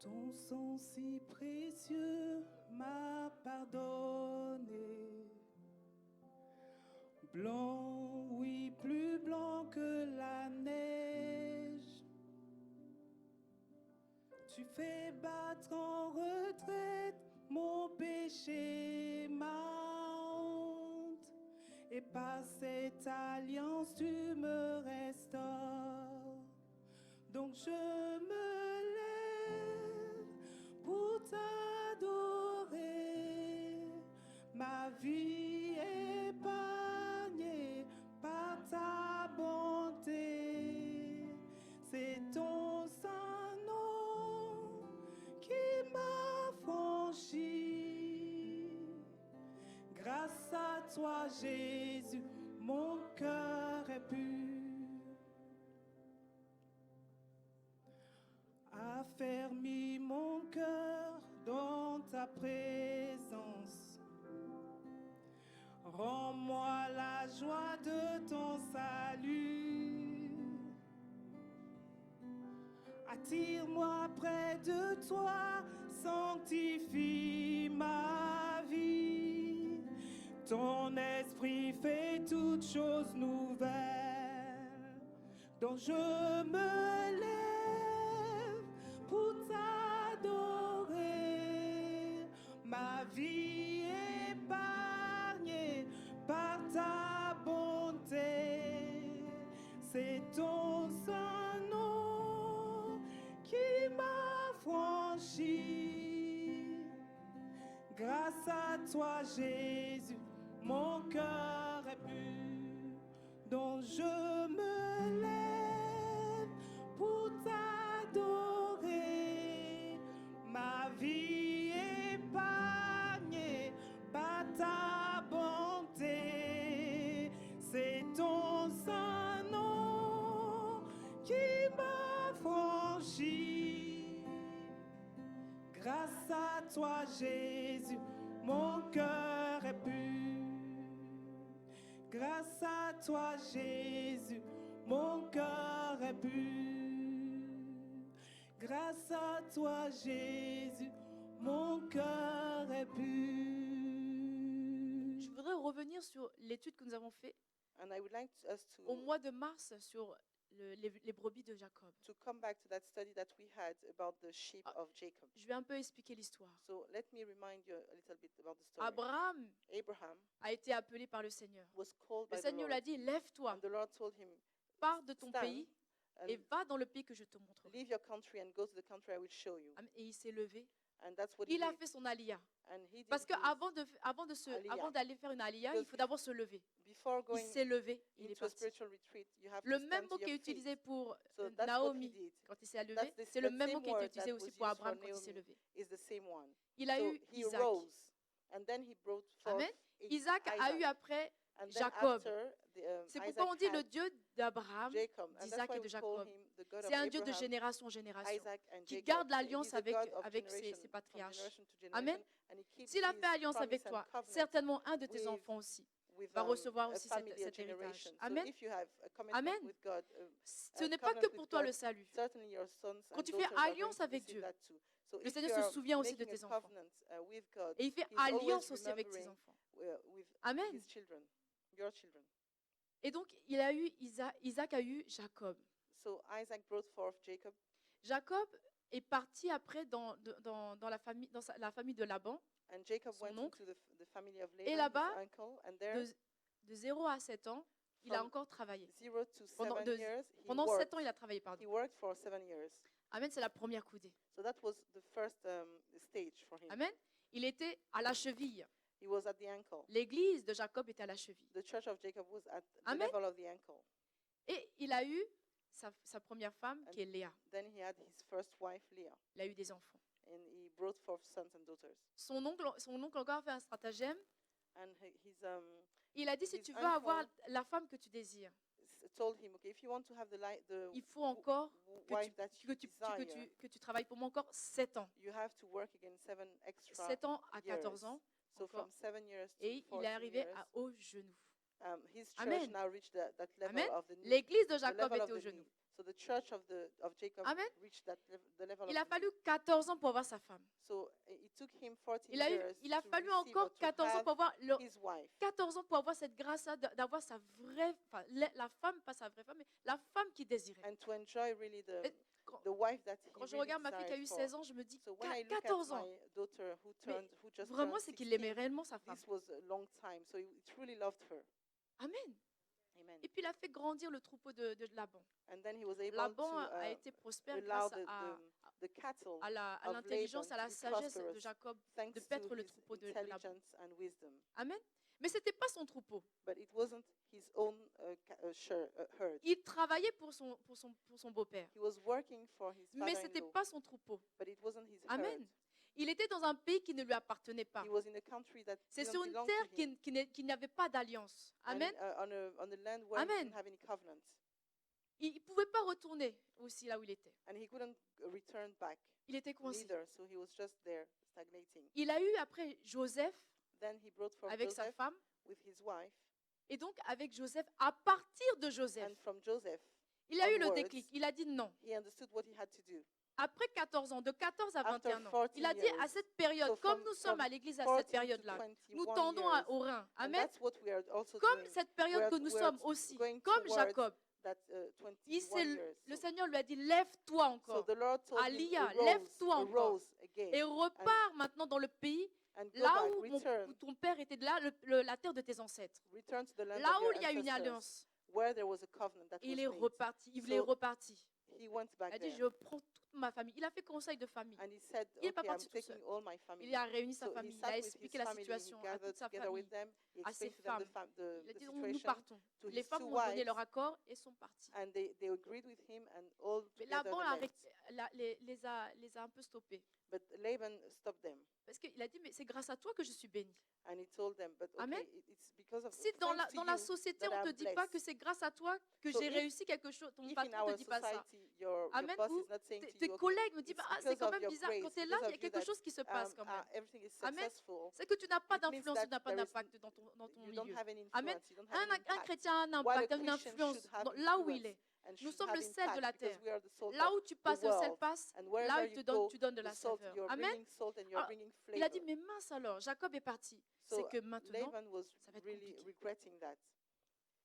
Ton sang si précieux m'a pardonné. Blanc, oui, plus blanc que la neige. Tu fais battre en retraite mon péché, ma honte. Et par cette alliance, tu me restaures. Donc je me lève pour t'adorer. Ma vie épargnée par ta bonté. C'est ton saint nom qui m'a franchi. Grâce à toi, Jésus, mon cœur est pur. Affermis mon cœur dans ta présence. Rends-moi la joie de ton salut. Attire-moi près de toi, sanctifie ma vie. Ton esprit fait toutes choses nouvelles. Donc je me lève pour t'adorer. Ma vie épargnée par ta bonté. C'est ton saint nom qui m'a franchi. Grâce à toi, Jésus, mon cœur est pur. Donc je me lève pour t'adorer. Ma vie épargnée par ta bonté. C'est ton saint nom qui m'a franchi. Grâce à toi, Jésus, mon cœur est pur. Grâce à toi, Jésus, mon cœur est pur. Grâce à toi, Jésus, mon cœur est pur. Je voudrais revenir sur l'étude que nous avons faite And I would like us au mois de mars sur les brebis de Jacob. to come back to that study that we had about the sheep of Jacob. Je vais un peu expliquer l'histoire. So let me remind you a little bit about the story. Abraham Abraham a été appelé par le Seigneur. was called Le by the Seigneur lui a Lord, dit, lève-toi, and the Lord told him, pars de ton stand pays et and va dans le pays que je te montrerai. leave your country and go to the country I will show you. Amen. Et il s'est levé. And that's what Il he a did. fait son aliyah. And he did Parce his, qu'avant aliyah. d'aller faire une aliyah, Because il faut d'abord se lever. before Il going s'est levé, il est into a parti. spiritual retreat, you have Le to même stand mot to qui est your utilisé feet. pour So that's what he Naomi did. quand il s'est levé, That's c'est le that même mot same qui est word utilisé that aussi was pour used for Abraham quand il s'est Naomi levé. is the same one. Il a So eu he Isaac. rose, and then he brought forth Amen. Isaac a eu après And then Jacob. after, C'est Isaac pourquoi on dit le had Dieu d'Abraham, Jacob, and that's d'Isaac why et de we call Jacob. him the God of C'est un Dieu de Abraham, génération en génération, Isaac, and qui Jacob. garde He's l'alliance the avec God of ses generation, patriarches. from generation to Amen. generation, and he keeps S'il a his fait alliance avec promise and toi, covenant certainement un de tes with- enfants aussi with, va recevoir a aussi family, a cet héritage. generation. So Amen. if you have a commitment Amen. with God, Ce n'est pas que pour toi le salut. certainly your sons Quand and tu fais daughters are going alliance to avec receive Dieu, that too. So le if Seigneur you se are souvient aussi de making tes a enfants. covenant with God, Et il fait he's always alliance aussi avec tes remembering, enfants. with Amen. his children, your children. Et donc, il a eu Isaac a eu Jacob. So Isaac brought forth Jacob. Jacob est parti après dans la famille de Laban. And Jacob Son went oncle. into the family of Et Laban, là-bas, his uncle, and there, de 0 à 7 ans, il a From encore travaillé. 0 to 7 Pendant years, Pendant 7 ans, il a travaillé, he pardon. worked for 7 years. Amen, c'est la première coudée. So that was the first stage for him. Amen. Il était à la cheville. He was at the ankle. L'église de Jacob était à la cheville. The church of Jacob was at the Amen. level of the ankle. Et il a eu sa première femme, qui est Léa. Then he had his first wife, Leah, Il a eu des enfants. and he brought forth sons and daughters. Son oncle encore a fait un stratagème. And Il a dit, si His tu veux uncle avoir la femme que tu désires, told him, okay, if you want to have the il faut encore wife that you desire, que tu travailles pour moi encore 7 ans. you have to work again 7 extra 7 ans à years. 14 ans. So encore. from 7 years to Et 14 il est arrivé years, à haut genou. his church Amen. now reached that level Amen. of the knee. L'église de The Jacob level of était au the genou. knee. So the church of Jacob Amen. reached the level Il a of fallu 14 ans pour avoir sa femme. So it took him 14 Il a years to fallu receive or encore to 14 ans have pour avoir his wife. 14 ans pour avoir cette grâce d'avoir sa vraie, enfin, la femme, pas sa vraie femme, mais la femme qu'il désirait. And to enjoy really Et quand, the wife that he quand je really regarde ma fille qui a desired eu for. 16 ans, je me dis So when I look at 14 ans. my daughter who just Vraiment, turned c'est qu'il aimait 16, réellement sa femme. this was a long time. So he truly loved her. Amen. Amen. Et puis il a fait grandir le troupeau de Laban. And then he was able Laban to a été prospère allow grâce the cattle à of l'intelligence, Laban à la to be sagesse de prosperous Jacob de thanks paître to le his troupeau de Laban. intelligence and wisdom. Amen. Mais ce n'était pas son troupeau. But it wasn't his own herd. Il travaillait pour son beau-père. He was working for his Mais ce n'était father-in-law, pas son troupeau. but it wasn't his herd. Amen. Il était dans un pays qui ne lui appartenait pas. He was in a country that C'est didn't sur une belong terre to him. qui n'avait pas d'alliance. And, Amen. on a land where he Amen. didn't have any covenant. Il ne pouvait pas retourner aussi là où il était. And he couldn't return back Il était coincé. neither, so he was just there stagnating. Il a eu après Joseph Then he brought from avec sa Joseph femme. with his wife, Et donc avec Joseph, à partir de Joseph, and from Joseph, il a eu le onwards, déclic. Il a dit non. he understood what he had to do. Après 14 ans, de 14 à After 21 ans, 14 il a dit years, à cette période, so comme from- nous sommes from à l'église à 14 cette to période-là, nous 21 tendons years, au Rhin. And Amen. that's what we are also Comme doing. cette période We're- que nous we're sommes aussi, going comme towards Jacob, that il 21 years. le So- Seigneur lui a dit, lève-toi So encore the Lord told him, Aliyah, lève-toi encore. arose again, et repars maintenant dans le pays and go là back, où ton père était, là, la terre de tes ancêtres. return to the land Là of où your il y a une ancestors, alliance. where there was a covenant that Et il was est made. reparti. Il So- est reparti. He went back Il a dit, there, je prends toute ma famille. Il a fait conseil de famille. and he said, Il est pas okay, I'm parti tout taking seul. all my family. Il a réuni sa So he famille. Il sat a with his expliqué la family, he situation à gathered toute sa together with famille. them, he à ses explained to them femmes. Il a the dit, nous situation, partons. to Les his femmes two ont donné wives, leur accord et sont parties. and they agreed with him, and all Mais together Laban they left. les a un peu stoppés. But Laban stopped them, Parce qu'il a dit, mais c'est grâce à toi que je suis bénie. and he told them, but okay, Amen. it's because of Si dans thanks to la you société, that on ne te I'm dit pas blessed. que c'est grâce à toi que So j'ai if- réussi quelque chose, ton If in patron ne our te dit pas ça. society, your Amen. boss Ou is not saying to tes you, okay, collègues me disent, it's ah, c'est because quand of même your bizarre, quand grace, tu es là, because il y a of you quelque that, chose qui se passe quand même. everything is Amen. successful. C'est que tu n'as pas It means d'influence, that tu n'as pas there is- d'impact dans ton You don't milieu. have any Amen. influence, you don't have any Un impact. chrétien a un While a impact, une Christian influence should have là où il influence est. and Nous should sommes have le sel de impact la because terre. we are the salt Là of où tu the passes, le sel world. passe. And Là wherever où you tu donnes de the la salt, saveur. you're Amen. bringing salt and you're Alors, bringing Il a dit, flavor. mais mince alors, Jacob est parti. So C'est que maintenant, Laban was ça va être really compliqué. regretting that.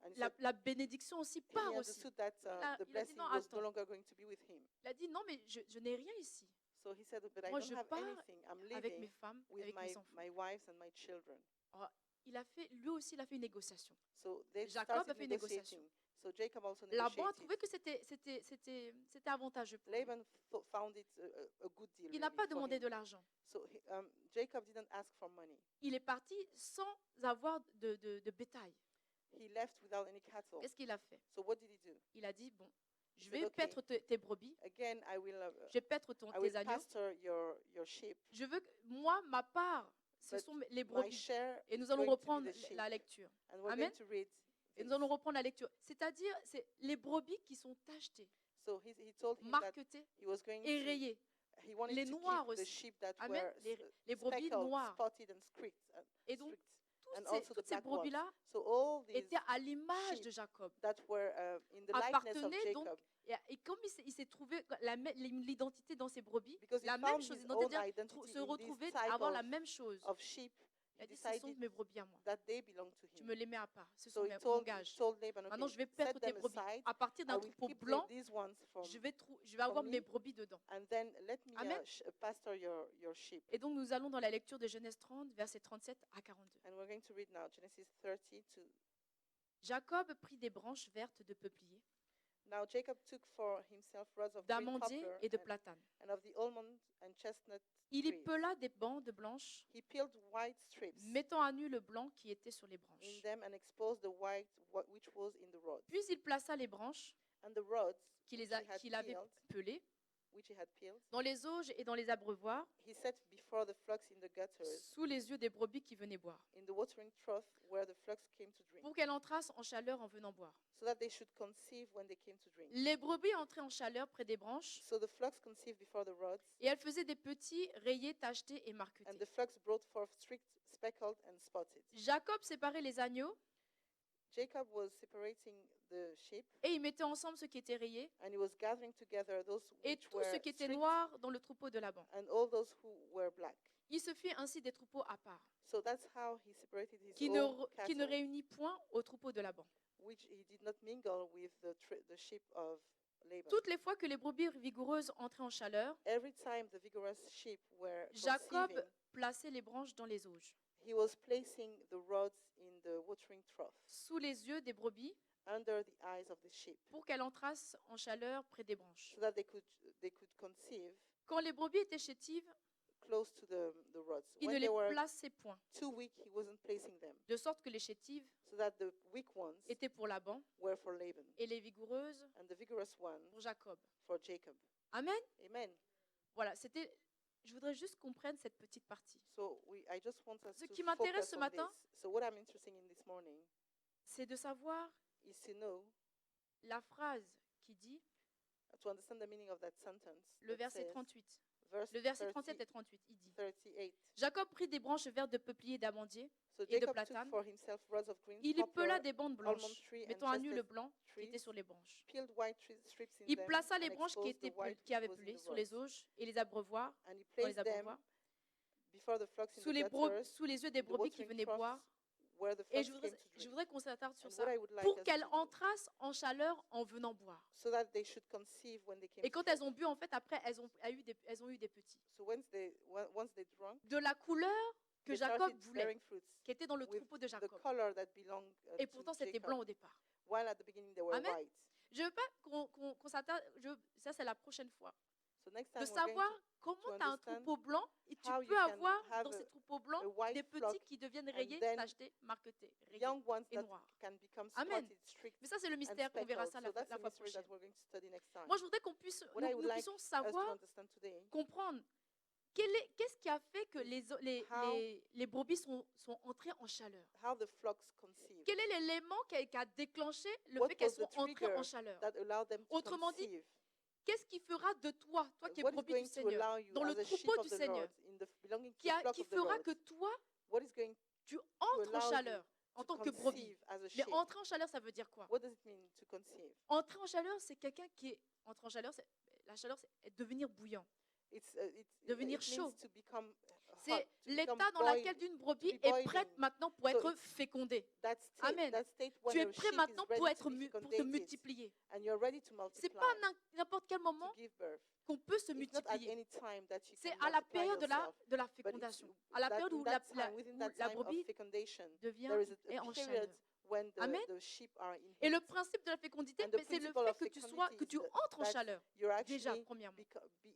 And he la bénédiction aussi said he part aussi. understood that Il a the dit, blessing non, was attends. no longer going to be with him. Il a dit, non, mais je n'ai rien ici. So he said, but I Moi, don't je have pars anything. I'm Avec mes living femmes, with avec mes enfants. my wives and my children. Lui aussi, il a fait une négociation. So they Jacob a started fait une négociation. negotiating. So Jacob also Laban a negotiated. trouvé que c'était avantageux pour lui. Laban found it a good deal. Il n'a really pas for demandé him. de l'argent. So Jacob didn't ask for money. Il est parti sans avoir de bétail. He left without any cattle. Qu'est-ce qu'il a fait? So what did he do? Il a dit, bon, je said, vais okay. paître tes brebis, Again, I will je vais paître tes agneaux. pasture your sheep. Je veux que, moi, ma part, ce But sont les My brebis. share Et is nous allons going to be reprendre the sheep. la lecture. And we're Amen. going to read Et this. nous allons reprendre la lecture. C'est-à-dire, c'est les brebis qui sont tachetées, So he told him that marquetées he was going et to, rayées. he wanted Les to noirs keep the aussi. sheep that Amen. were Les brebis speckled, noires. spotted and streaked. Et donc, And also the toutes ces black ones. brebis-là So all these étaient à l'image sheep de Jacob. that were in the likeness of Appartenaient donc, Jacob, et comme il s'est trouvé l'identité dans ses brebis, because he la found même his chose, own c'est-à-dire identity se in this retrouver, type avoir of, la même chose. of sheep. Il a He dit, ce sont decided mes brebis à moi. that they belong to Je him. me les mets à part. Ce So sont he mon told gage. Laban, Maintenant, okay, je vais set paître tes them brebis. aside. À partir I d'un will troupeau keep blanc, these ones from, je vais avoir me. mes brebis dedans. and then let me Amen. pasture your sheep. Et donc, nous allons dans la lecture de Genèse 30, versets 37 à 42. And we're going to read now Genesis 30 to. Jacob prit des branches vertes de peuplier, Now Jacob took for himself rods of green d'amandier poplar et de platane. and of the almond and chestnut Il y trees. pela des bandes blanches, He peeled white strips mettant à nu le blanc qui était sur les in branches. them and exposed the white which was in the rods. Puis il plaça les branches And the rods qu'il avait pelées which he had peeled, dans les auges et dans les abreuvoirs, he set before the flocks in the gutters, sous les yeux des brebis qui venaient boire, in the watering trough where the flocks came to drink, pour qu'elles entrassent en chaleur en venant boire. so that they should conceive when they came to drink. Les brebis entraient en chaleur près des branches, So the flocks conceived before the rods, et elles faisaient des petits rayés, tachetés et and marquetés. the flocks brought forth streaked, speckled, and spotted. Jacob séparait les agneaux Jacob was separating the sheep, et il mettait ensemble ceux qui étaient rayés and he was gathering together those et which tous were ceux qui étaient streaked noirs dans le troupeau de Laban. and all those who were black. Il se fit ainsi des troupeaux à part, So that's how he separated his qui own ne cattle, réunit point au troupeau de Laban. which he did not mingle with the sheep of Laban. Toutes les fois que les brebis vigoureuses entraient en chaleur, Every time the vigorous sheep were Jacob conceiving, plaçait les branches dans les auges, he was placing the rods in the watering trough sous les yeux des brebis, under the eyes of the sheep, pour qu'elles entrassent en chaleur près des branches. so that they could conceive Quand les brebis étaient chétives, close to the rods. il ne When les they were plaçait point, too weak, he wasn't placing them, de sorte que les chétives so that the weak ones étaient pour Laban were for Laban et les vigoureuses and the vigorous ones pour Jacob. for Jacob. Amen. Amen. Voilà, c'était. Je voudrais juste qu'on prenne cette petite partie. So I just want us Ce to qui m'intéresse focus ce on matin, this. So what I'm interested in this morning c'est de savoir is to know, la phrase qui dit, to understand the meaning of that sentence. le that verset says, 38. verse Le verset 30 37 et 38, il dit, 38. Jacob prit des branches vertes de peuplier et d'amandier, So et de Jacob took platane. for himself rods of green Il y pela poplar, des bandes almond blanches, tree, and mettant à nu le chestnut blanc qui était trees, sur les branches. peeled white strips in Il them, plaça and les branches qui, exposed the white qui avaient which was in pelé the sur les rods. auges et les abreuvoirs, And he dans les placed them abreuvoirs, before the flocks in sous the les, gutters, sous les yeux des the brebis qui watering venaient troughs boire. where the Et flocks came to je drink. voudrais qu'on s'attarde sur And ça, what I would like pour us qu'elles to do, entrassent en chaleur en venant boire. so that they should conceive when they came Et to quand drink. elles ont bu, en fait, après, elles ont eu des petits. So once they drank, De la couleur que they Jacob started voulait, bearing fruits qui était dans le with troupeau de the Jacob. color that belonged Et to pourtant, c'était Jacob, blanc au départ. while at the beginning they were Amen. white. Je veux pas qu'on s'attarde, ça c'est la prochaine fois, So next de time we're going savoir comment tu as un understand troupeau blanc et tu how you peux can avoir have dans a- ces troupeaux blancs a white des flock petits qui deviennent and rayés, then tachetés, marquetés, rayés young ones et that noirs. can become Amen. spotted, streaked, Mais ça, c'est le and mystère, on verra ça speckled. la, So that's la the fois mystery prochaine. that we're going to study next time. Moi, je voudrais qu'on puisse, What I nous would like puissions us to savoir, understand today, comprendre, qu'est-ce qui a fait que les brebis sont entrées en chaleur. how the flocks conceive, Quel est l'élément qui a déclenché le What fait qu'elles was the soient entrées trigger en chaleur? that allowed them to Autrement dit, conceive. Qu'est-ce qui fera de toi, toi qui es What is brebis going du to Seigneur, allow you dans le as a sheep troupeau of du the Seigneur, Lord, in the belonging to the flock qui of the fera Lord? que toi, What is going tu to entres en allow you chaleur en to tant que brebis? conceive as a Mais sheep? entrer en chaleur, ça veut dire quoi? What does it mean to conceive? Entrer en chaleur, c'est quelqu'un qui est... Entrer en chaleur, la chaleur, c'est devenir bouillant. Devenir It chaud. means to become hot, C'est to become l'état dans lequel une brebis to be est prête boiling. maintenant pour So être it's- fécondée. That state, Amen. that state when Tu es a prêt sheep maintenant is ready pour, to be pour te fecundated multiplier. and you're ready to C'est multiply, pas à n'importe quel to moment give birth. qu'on peut se It's not at multiplier. any time that you C'est can à la multiply période yourself, de la but it's fécondation. À la that période in où that time, within that la time of brebis fecundation, devient there is est a en period chaleur. when Amen. the sheep are in Et le heat. principe de la fécondité, And the c'est le principle fait of que fecundity tu is entres en that chaleur. You're Déjà, actually premièrement.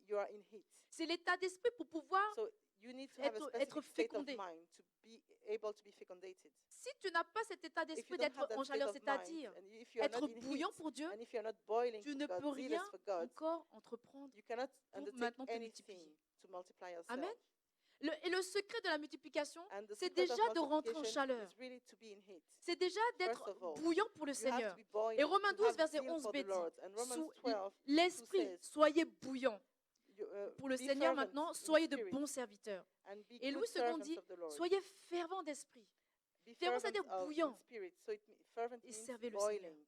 you are in heat. C'est l'état d'esprit pour pouvoir... So you need to have a être specific state of fécondé. mind to be able to be fecundated. Si tu n'as pas cet état If you d'esprit don't have d'être that en state chaleur, of mind, c'est-à-dire and if you are être not in bouillant heat, pour Dieu, and if you're not boiling tu for ne God, peux zealous rien for God, encore entreprendre. you cannot pour undertake maintenant te anything multiplier. to multiply yourself. Amen. Et le secret de la multiplication, And the c'est secret of déjà de rentrer en multiplication chaleur. is really to be in heat. C'est déjà d'être First of all, bouillant pour le You have Seigneur. to be boiling, Et Romains to 12, have verset zeal 11b for the dit, Lord. And Romans sous 12, l'esprit, says, soyez bouillants. Pour le be Seigneur fervent maintenant, in soyez de spirit bons serviteurs. and be Et good Louis II servants dit, of the Lord. soyez fervents d'esprit. Be fervent, fervent c'est-à-dire in bouillant. spirit. So fervent Et means servez le boiling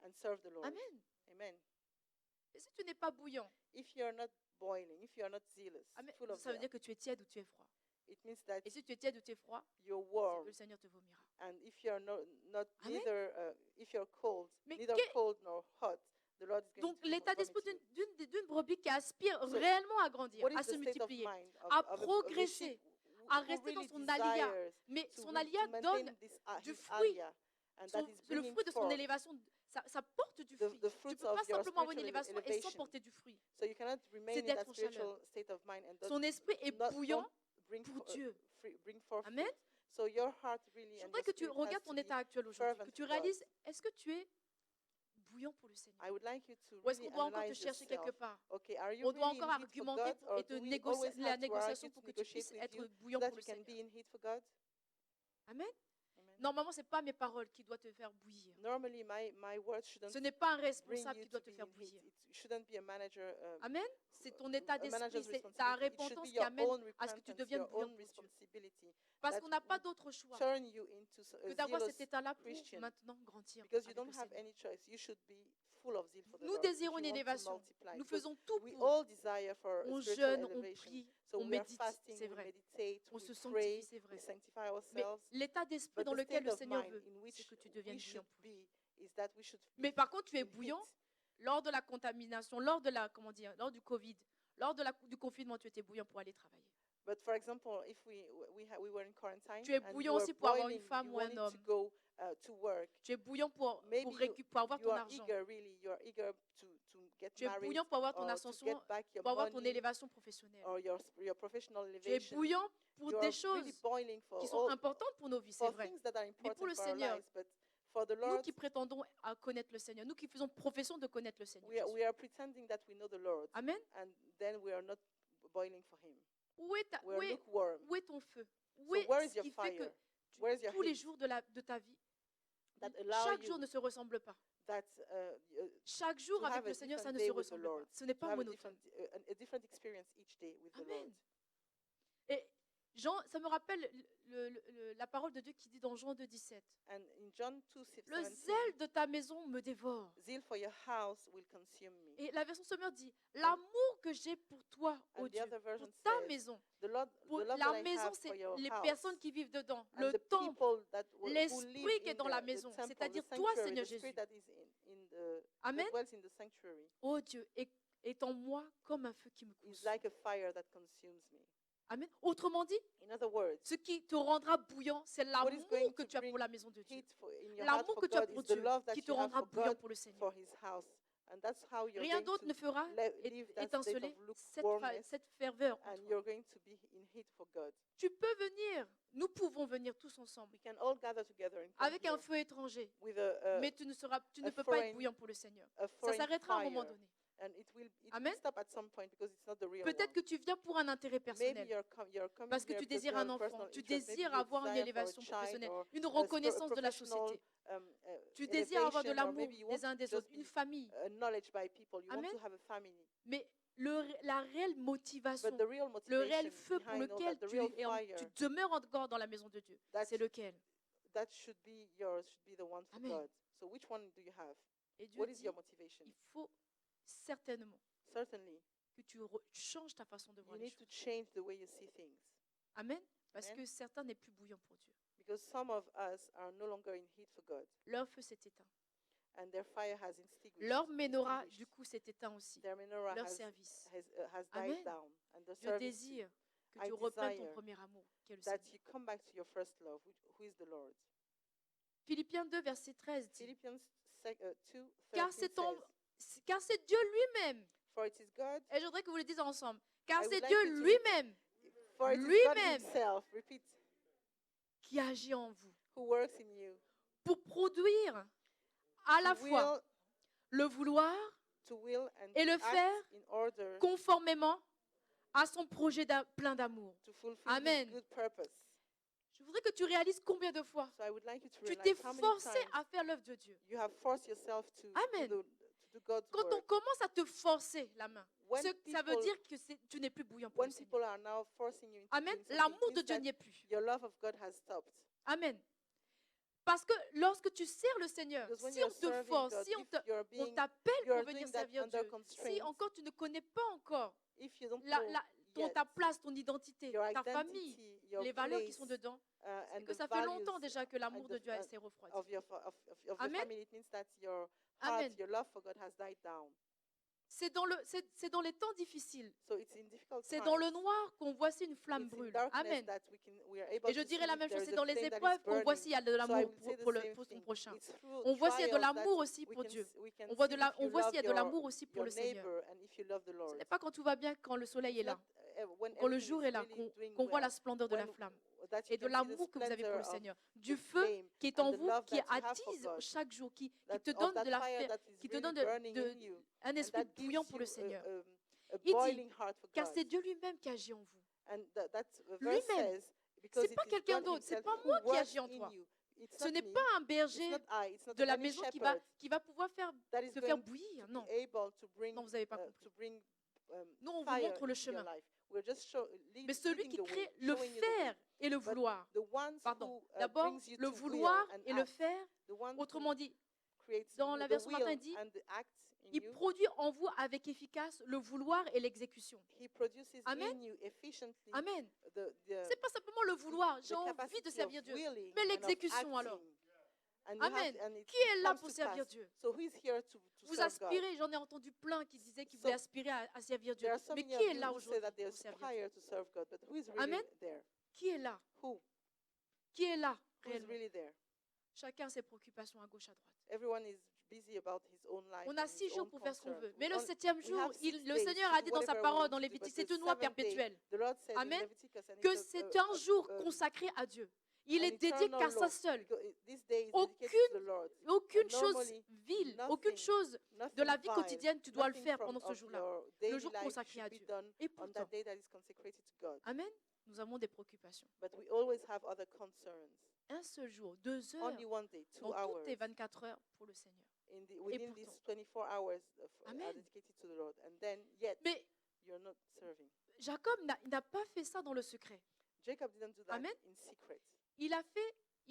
and serve the Lord. Amen. Amen. Et si tu n'es pas bouillant, If you are not boiling, if you are not zealous, amen, full of ça veut zeal, dire que tu es tiède ou tu es froid. it means that Et si tu es tiède ou tu es froid, you're c'est que warm. le Seigneur te vomira. And if you are not Amen. neither, if you're cold, Mais neither cold nor hot, the Lord is going Donc to l'état vomit d'esprit you. d'une brebis qui aspire So, réellement à grandir, What is à the se state of multiplier, mind à of a progresser, sheep à who rester dans really son alia. desires Mais to son re- alia to maintain donne this, du his fruit. alia, and that is Le bringing fruit de son forth. élévation, ça porte du the fruit. Tu fruits ne peux of pas your simplement avoir une spiritual élévation et sans elevation. porter du fruit. So you cannot remain C'est in d'être that en chaleur. spiritual state of mind and Son esprit est not- bouillant don't bring, pour fo- Dieu. bring forth Amen. fruit. So your heart really Je and voudrais your que tu spirit has regardes to ton be état actuel aujourd'hui, fervent que tu to God. réalises, est-ce que tu es bouillant pour le Seigneur? I would like you to Ou est-ce really qu'on doit encore te analyze chercher yourself. quelque part? Okay, are you On doit really encore in heat for argumenter God, et or te do we négocier always la have to négociation argue pour to que tu negotiate puisses with être you bouillant so pour that le you can be Seigneur. in heat for God? Amen. Amen. Normalement, ce n'est pas mes paroles qui doivent te faire bouillir. Normally, my words shouldn't Ce n'est pas un bring responsable you qui to doit te be faire in heat. bouillir. It shouldn't be a manager. Amen. C'est ton état A d'esprit, manager's c'est ta responsibility. It should repentance be qui your amène own à ce que tu repentance, deviennes your bouillant own pour Dieu. responsibility Parce that qu'on n'a pas would d'autre choix turn you into que a d'avoir zealous cet état-là pour Christian. maintenant grandir Because you avec don't le have Seigneur. any choice. You should be full of zeal for the Nous Lord if désirons you une want to élévation. multiply. Nous Because faisons tout we pour. all desire for a On spiritual jeûne, on elevation. prie, So on we are médite, fasting, c'est we vrai. meditate, On we se pray, sanctifie, c'est we vrai. sanctify Mais ourselves. l'état d'esprit But dans the lequel state le of Seigneur mind veut, in c'est which que tu we deviennes should bouillant pour lui. be is that we should Mais be par contre, tu es in bouillant heat. lors de la contamination, lors de la, comment dire, lors du Covid, lors du confinement, tu étais bouillant pour aller travailler. But for example, if we were in quarantine Tu es and bouillant you were aussi pour avoir une boiling, femme you ou un wanted to homme. go to work. Tu es bouillant pour Maybe avoir you ton are argent. eager, really, you are eager to get Tu es married bouillant pour avoir ton or to ascension, get back your pour avoir ton money élévation professionnelle. or your professional Tu es elevation. bouillant pour You des are choses really boiling for qui sont all importantes pour nos vies, c'est for vrai. things that are Mais pour important le for our Seigneur, lives, but for the nous Lord, qui prétendons à connaître le Seigneur, nous qui faisons profession de connaître le Seigneur. Jésus. we are pretending that we know the Lord, Amen. and then we are not boiling for Him. Où est, We are où est- lukewarm. où est ton feu? Où So est where is ce your qui fait que fire? Where is your tous les heat jours de ta vie, that allow chaque you jour ne se ressemble pas. that Chaque jour to avec have le a Seigneur, ça different ne day se with the ressemble Lord, pas. Ce n'est to pas have monotone. a different experience each day with the Lord? Amen. Et Jean, ça me rappelle la parole de Dieu qui dit dans Jean 2,17. And in John Le 2:17, zèle de ta maison me dévore. zeal for your house will consume me. Et la version Sommaire dit l'amour que j'ai pour toi, ô And the Dieu, other pour version ta says, maison. The Lord, Pour the love la that I maison, have c'est for your les house, personnes qui vivent dedans, and le the temple, people who l'esprit live qui est in dans la the maison, temple, c'est-à-dire the toi, sanctuary, Seigneur the spirit Jésus. that is that Amen. dwells in the sanctuary Ô Dieu, est en moi comme un feu qui me is consume. like a fire that consumes me. Amen. Autrement dit, In other words, ce qui te rendra bouillant, c'est what is going l'amour que to tu as pour bring la maison de Dieu. heat in your heart L'amour for que tu as God pour is the Dieu love that qui te you have rendra for bouillant God, pour le Seigneur. for His house. And that's how you're Rien going d'autre to ne fera live that state étinceler of cette lukewarmness, ferveur en and toi. you're going to be in heat for God. Tu peux venir, nous pouvons venir tous ensemble We can all gather together and come avec un here feu étranger, with mais tu ne a peux pas être foreign- bouillant pour le Seigneur. a Ça foreign s'arrêtera à un moment fire, donné. and it will Amen. stop at some point because it's not the real Peut-être one. que tu viens pour un intérêt Maybe personnel, you're coming parce que here tu because you désires have un a enfant, personal tu interest. Maybe désires you avoir une desire for a élévation child professionnelle, or une a reconnaissance de la professional, société. um, Tu désires avoir de elevation, or l'amour maybe you want des uns to des just autres, be une famille. acknowledged by people. You want Amen. to have a family. Mais la réelle motivation, But the real le réel motivation feu pour behind all lequel that, the real tu fire, demeures encore dans la maison de Dieu, That's- c'est lequel? that should be yours, should be the one for Amen. God. So which one do you have? Et Dieu What is dit, your motivation? il faut certainement Certainly, que tu changes ta façon de you voir les need to choses. change the way you see things. Amen. Parce Amen. que certains n'est plus bouillant pour Dieu. Because some of us are no longer in heat for God, Leur feu s'est éteint. and their fire has extinguished. Leur menorah, extinguished. du coup, s'est éteint aussi. Their menorah Leur has service. died Amen. down, and the Je service désire que I tu reprennes ton desire premier amour, qui est le that Seigneur. you come back to your first love, who is the Lord. Philippiens 2, verset 13 dit, Philippians 2:13 car c'est Dieu lui-même, For it is God, et je voudrais que vous le disiez ensemble, car I would c'est like Dieu you to lui-même for it is God lui-même Himself, repeat, qui agit en vous who works in you, pour produire à la to fois will, le vouloir to will and et to le act faire in order conformément à son projet plein d'amour. to fulfill Amen. His good purpose. Je voudrais que tu réalises combien de fois So I would like you to tu t'es realize how many forcé times à faire l'œuvre de Dieu. you have forced yourself to Amen. do God's Quand on work. commence à te forcer la main, When ça veut people- dire que tu n'es plus bouillant pour When le Seigneur. people are now forcing you into Amen. doing something, L'amour it de means Dieu that n'y est plus. your love of God has stopped. Amen. Parce que lorsque tu sers le Seigneur, Because when si you're on te serving force, God, si if you're on being, t'appelle you're pour venir doing that servir under Dieu, si constraints, encore tu ne connais pas encore if you don't know yet ta place, ton identité, your ta famille, identity, your les valeurs qui place, sont dedans, c'est and que the ça fait longtemps values déjà que l'amour and de the- Dieu and s'est refroidi. of your Amen. family, it means that your heart, Amen. your love for God has died down. C'est dans les temps difficiles, So it's in difficult c'est dans le times. noir qu'on voit si une flamme It's in brûle. darkness Amen. that we are able Et je to dirais see la if même there chose, is c'est a dans les flame that is épreuves qu'on voit burning. s'il y a de So I l'amour would say the pour same ton thing. prochain. It's through On voit s'il y a de trials that l'amour aussi we pour can Dieu. we can On voit, see if on you voit love s'il y a de your- l'amour aussi pour your le Seigneur. neighbor and if you love the Ce Lord. n'est pas quand tout va bien, quand le soleil est It's là, not, when quand le everything jour is est là, really doing qu'on voit la well, splendeur de la when- flamme that you et de can see the l'amour que vous avez pour le splendor of Seigneur, the du feu flame qui est and en the vous, love qui that you have for attise God, chaque jour, qui that te of donne that de la fire that is qui te really donne burning in you, un and esprit that bouillant gives pour le you Seigneur. a Il dit, boiling heart for car God. c'est Dieu lui-même qui agit en vous. And that verse Lui-même. says, because C'est it pas is quelqu'un God d'autre, c'est Himself pas who moi qui works agis en in toi. you. it's Ce not n'est me, pas un it's berger not I, it's not de la any maison shepherd qui va pouvoir that is te faire going bouillir. to Non, be able to bring, non, vous n'avez pas compris. to bring Nous, on vous fire montre le into your chemin. life. We're just Mais celui leading qui the way, crée le showing you the way. faire et le But vouloir. the ones Pardon. who D'abord, brings you le to will vouloir and et le act, faire. the one who Autrement dit, creates dans la the version will Martin dit, and the act in il you, produit en vous avec efficace le vouloir et l'exécution. he produces Amen. in you efficiently Amen. the C'est pas simplement le vouloir, j'ai the envie capacity de of servir Dieu. willing Mais and of l'exécution alors. acting. And you Amen. and it Qui est là comes pour to servir pass. Dieu? So who is here to Vous serve God? aspirez, j'en ai entendu plein qui disaient qu'ils So, voulaient aspirer à servir Dieu. There are so Mais many qui of est you là who say aujourd'hui that they pour servir Dieu? aspire to serve God, but who is really Amen. there? Qui est là? Who? Qui est là Who is réellement? really there? Chacun a ses préoccupations à gauche, à droite. Everyone is busy about his own life. On a and 6 his jours own pour faire ce qu'on concerns. veut. Mais le We 7e we jour, have 6 le days Seigneur to a do dit dans sa whatever we parole, want dans to do, Lévitique, but c'est the une loi 7th day, perpétuelle. the Lord says in Amen. Leviticus, and Que it's c'est un jour an consacré à Dieu. Il est dédié eternal qu'à ça law, seul. because this day is dedicated to the Lord. Aucune And chose normally, vile, nothing- aucune chose de Nothing la vie vile, quotidienne, tu dois le nothing faire from pendant ce of jour-là. your Le daily jour life consacré à should be Dieu. done Et on pourtant, that day that is consecrated to God. Amen, nous avons des préoccupations. But we always have other concerns. Un seul jour, 2 heures, Only one day, 2 dans toutes hours tes 24 heures pour le Seigneur. within these 24 hours are Amen. dedicated to the Lord. And then yet Mais you're not serving. Jacob n'a pas fait ça dans le secret. Jacob didn't do that Amen. in secret. Il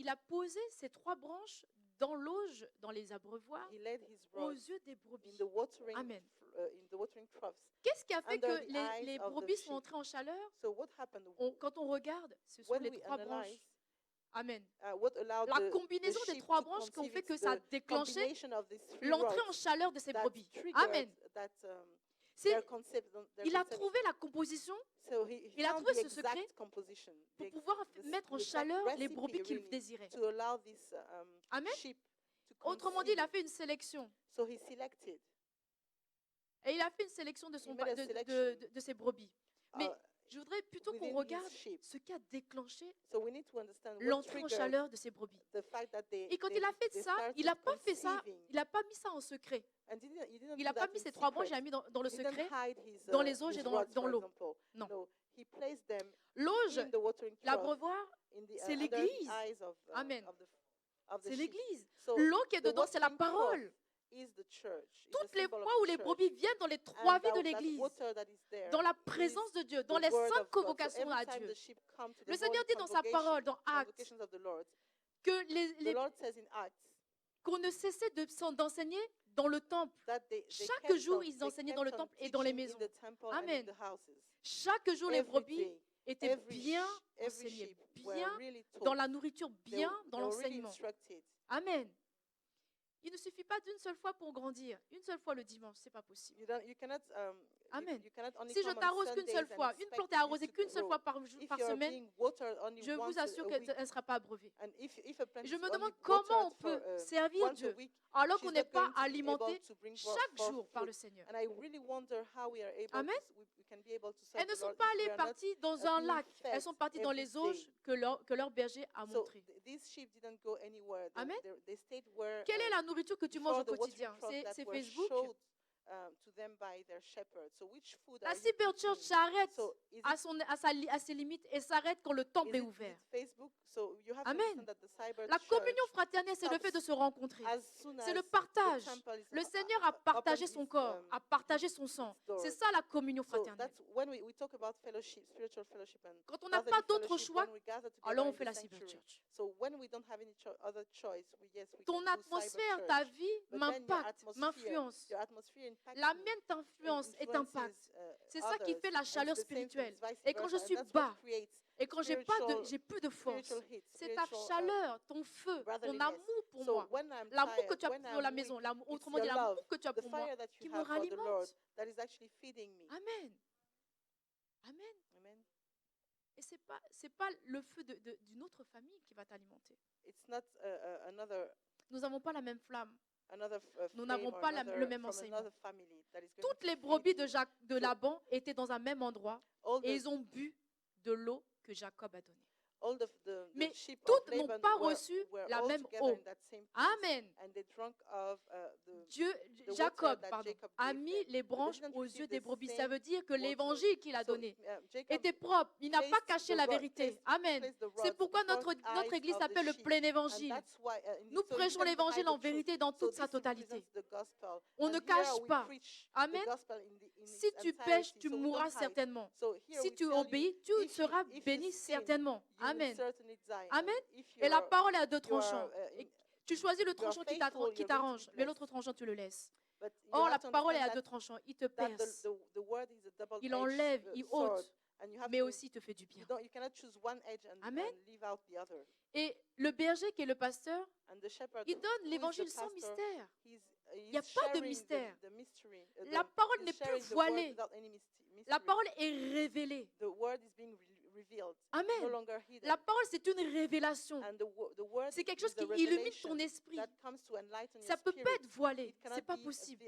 a posé ses 3 branches dans l'auge, dans les abreuvoirs, He laid his aux rod yeux des in brebis. the watering Amen. in the watering troughs. Qu'est-ce qui a fait Under que the eyes les of the brebis sont sheep. entrées en chaleur? So what happened Quand on regarde, ce sont when les we 3 branches. analyze Amen. what allowed La the combinaison des sheep 3 to branches qui ont conceive, fait it's que ça a the déclenché combination of these 3 l'entrée en rods chaleur de ces that brebis. triggered Amen. that, C'est- their concept, their Il a conception. trouvé la composition So he il a found trouvé the ce exact secret composition, pour the pouvoir the mettre en exact chaleur les recipe brebis qu'il really désirait. to allow this Amen. sheep to Autrement dit, il a conceive. fait une sélection. So he selected. Et il a fait une sélection de, He made a selection. de ses brebis. Mais uh, je voudrais plutôt qu'on within his regarde sheep. ce qui a déclenché So we need to understand what l'entrée en triggered chaleur de ses brebis. the fact that Et quand il a fait ça, il n'a pas fait ça, il n'a pas mis ça en secret. Il n'a pas mis ces 3 branches, il a mis dans le secret, dans les auges et dans l'eau. Non. No, he placed them L'auge, in the watering trough, l'abreuvoir, in the, c'est under the l'église. eyes of, Amen. of the c'est sheep. l'église. So L'eau qui est the dedans, c'est la watering trough parole. is the church, is the Toutes les symbol of fois où the les church. brebis viennent dans les 3 And vies de that l'église, water that is there dans la is présence de Dieu, dans the les word 5 of God. So convocations every à time Dieu, the sheep come to the le Seigneur holy dit dans sa parole, dans Actes, convocations of the Lord, que the Lord says in Acts qu'on ne cessait d'enseigner dans le temple. that they Chaque kept jour, on- ils they enseignaient kept dans le on temple et dans les teaching in maisons. the temple and in Amen. the houses. Chaque jour, les Every brebis day, étaient every bien sh- every enseignées, sheep were bien really taught. dans la nourriture, They bien were- dans they were really l'enseignement. instructed. Amen. Il ne suffit pas d'une seule fois pour grandir. Une seule fois le dimanche, c'est pas possible. You cannot, Amen. you cannot only Si je come on t'arrose qu'une Sundays seule and fois, une expect plante est it arrosée to qu'une seule grow. fois par If par you are semaine, being watered only je once vous assure a qu'elle week, ne sera pas abreuvée. and if a plant Et je is me only demande comment on watered peut for, servir once a Dieu week, alors she's qu'on not n'est pas going to be able alimenté to bring chaque forth jour par fruit. le Seigneur. And I really wonder how we are able Amen. we can be able to serve Elles ne the sont Lord pas if we allées are not parties dans un being lac, fed elles sont parties dans every les auges day. que leur berger a So montrées. these sheep didn't go anywhere. Amen. They stayed where Quelle est la nourriture que tu manges before au the watering quotidien? trough that C'est were Facebook? showed to them by their shepherd. So which food La are you Cyber eating? Church s'arrête So is à, it, à ses limites et s'arrête quand le temple est is it ouvert. Facebook? So you have to Amen. understand that the cyber La church, communion fraternelle, c'est le fait de se rencontrer. as soon C'est as le the partage. temple is Le o- Seigneur a opened partagé its, son corps, a partagé son sang. doors. C'est ça la communion So fraternelle. that's when we talk about fellowship, spiritual fellowship and Quand on n'a brotherly pas d'autre fellowship, choix, when we gather together alors on in fait the la Cyber sanctuary. Church. So when we don't have any other choice, yes, we Ton can do cyber atmosphère, church. ta vie But then your m'impacte, atmosphere, m'influence. your atmosphere impacts La me, mienne t'influence et influences, t'impacte. C'est ça qui others, fait la and it's chaleur the same thing, spirituelle. vice Et quand je versa, suis and that's what bas, creates et quand j'ai plus de force, spiritual hits, c'est ta spiritual, chaleur, ton feu, ton brotherliness. amour pour So moi, when I'm l'amour que tired, tu as when pour la I'm maison, weak, autrement it's dit your l'amour love, que tu as the pour moi, fire that qui you me have for the Lord ralimente. that is actually feeding me. Amen. Amen. Amen. Et c'est pas le feu d'une autre famille qui va t'alimenter. It's not another Nous n'avons pas la même flamme. Nous flame n'avons or pas another, le même from enseignement. another family that is going Toutes to les feed brebis you. de Laban étaient dans un même endroit All et the, ils ont bu de l'eau que Jacob a donnée. Mais toutes n'ont pas reçu la même eau. Amen. Jacob a mis les branches aux yeux des brebis. Ça veut dire que l'évangile qu'il a donné était propre. Il n'a pas caché la vérité. Amen. C'est pourquoi notre église s'appelle le plein évangile. Nous prêchons l'évangile en vérité dans toute sa totalité. On ne cache pas. Amen. Si tu pêches, tu mourras certainement. Si tu obéis, tu seras béni certainement. Amen. Amen. Et la parole est à deux tranchants. Tu choisis le tranchant qui t'arrange, mais l'autre tranchant, tu le laisses. Or, la parole est à deux tranchants. Il te perce. Il enlève, il ôte, mais aussi il te fait du bien. Amen. Et le berger qui est le pasteur, il donne l'évangile sans mystère. Il n'y a pas de mystère. La parole n'est plus voilée. La parole est révélée. Amen. La parole, c'est une révélation. C'est quelque chose qui illumine ton esprit. Ça ne peut pas être voilé. Ce n'est pas possible.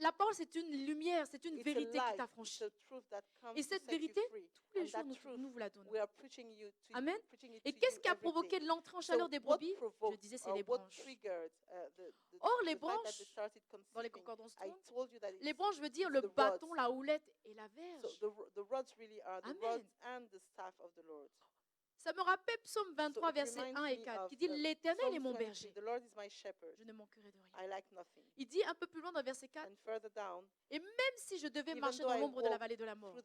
La parole, c'est une lumière, c'est une vérité qui t'affranchit. Et cette vérité, tous les jours, nous vous la donnons. Amen. Et qu'est-ce qui a provoqué l'entrée en chaleur des brebis? Je disais, c'est les branches. Or, les branches, dans les concordances, les branches veut dire le bâton, la houlette et la verge. Amen. Ça me rappelle Psaume 23, versets 1 et 4, qui dit « L'Éternel est mon berger, je ne manquerai de rien. » Il dit un peu plus loin dans verset 4, « Et même si je devais marcher dans l'ombre de la vallée de la mort,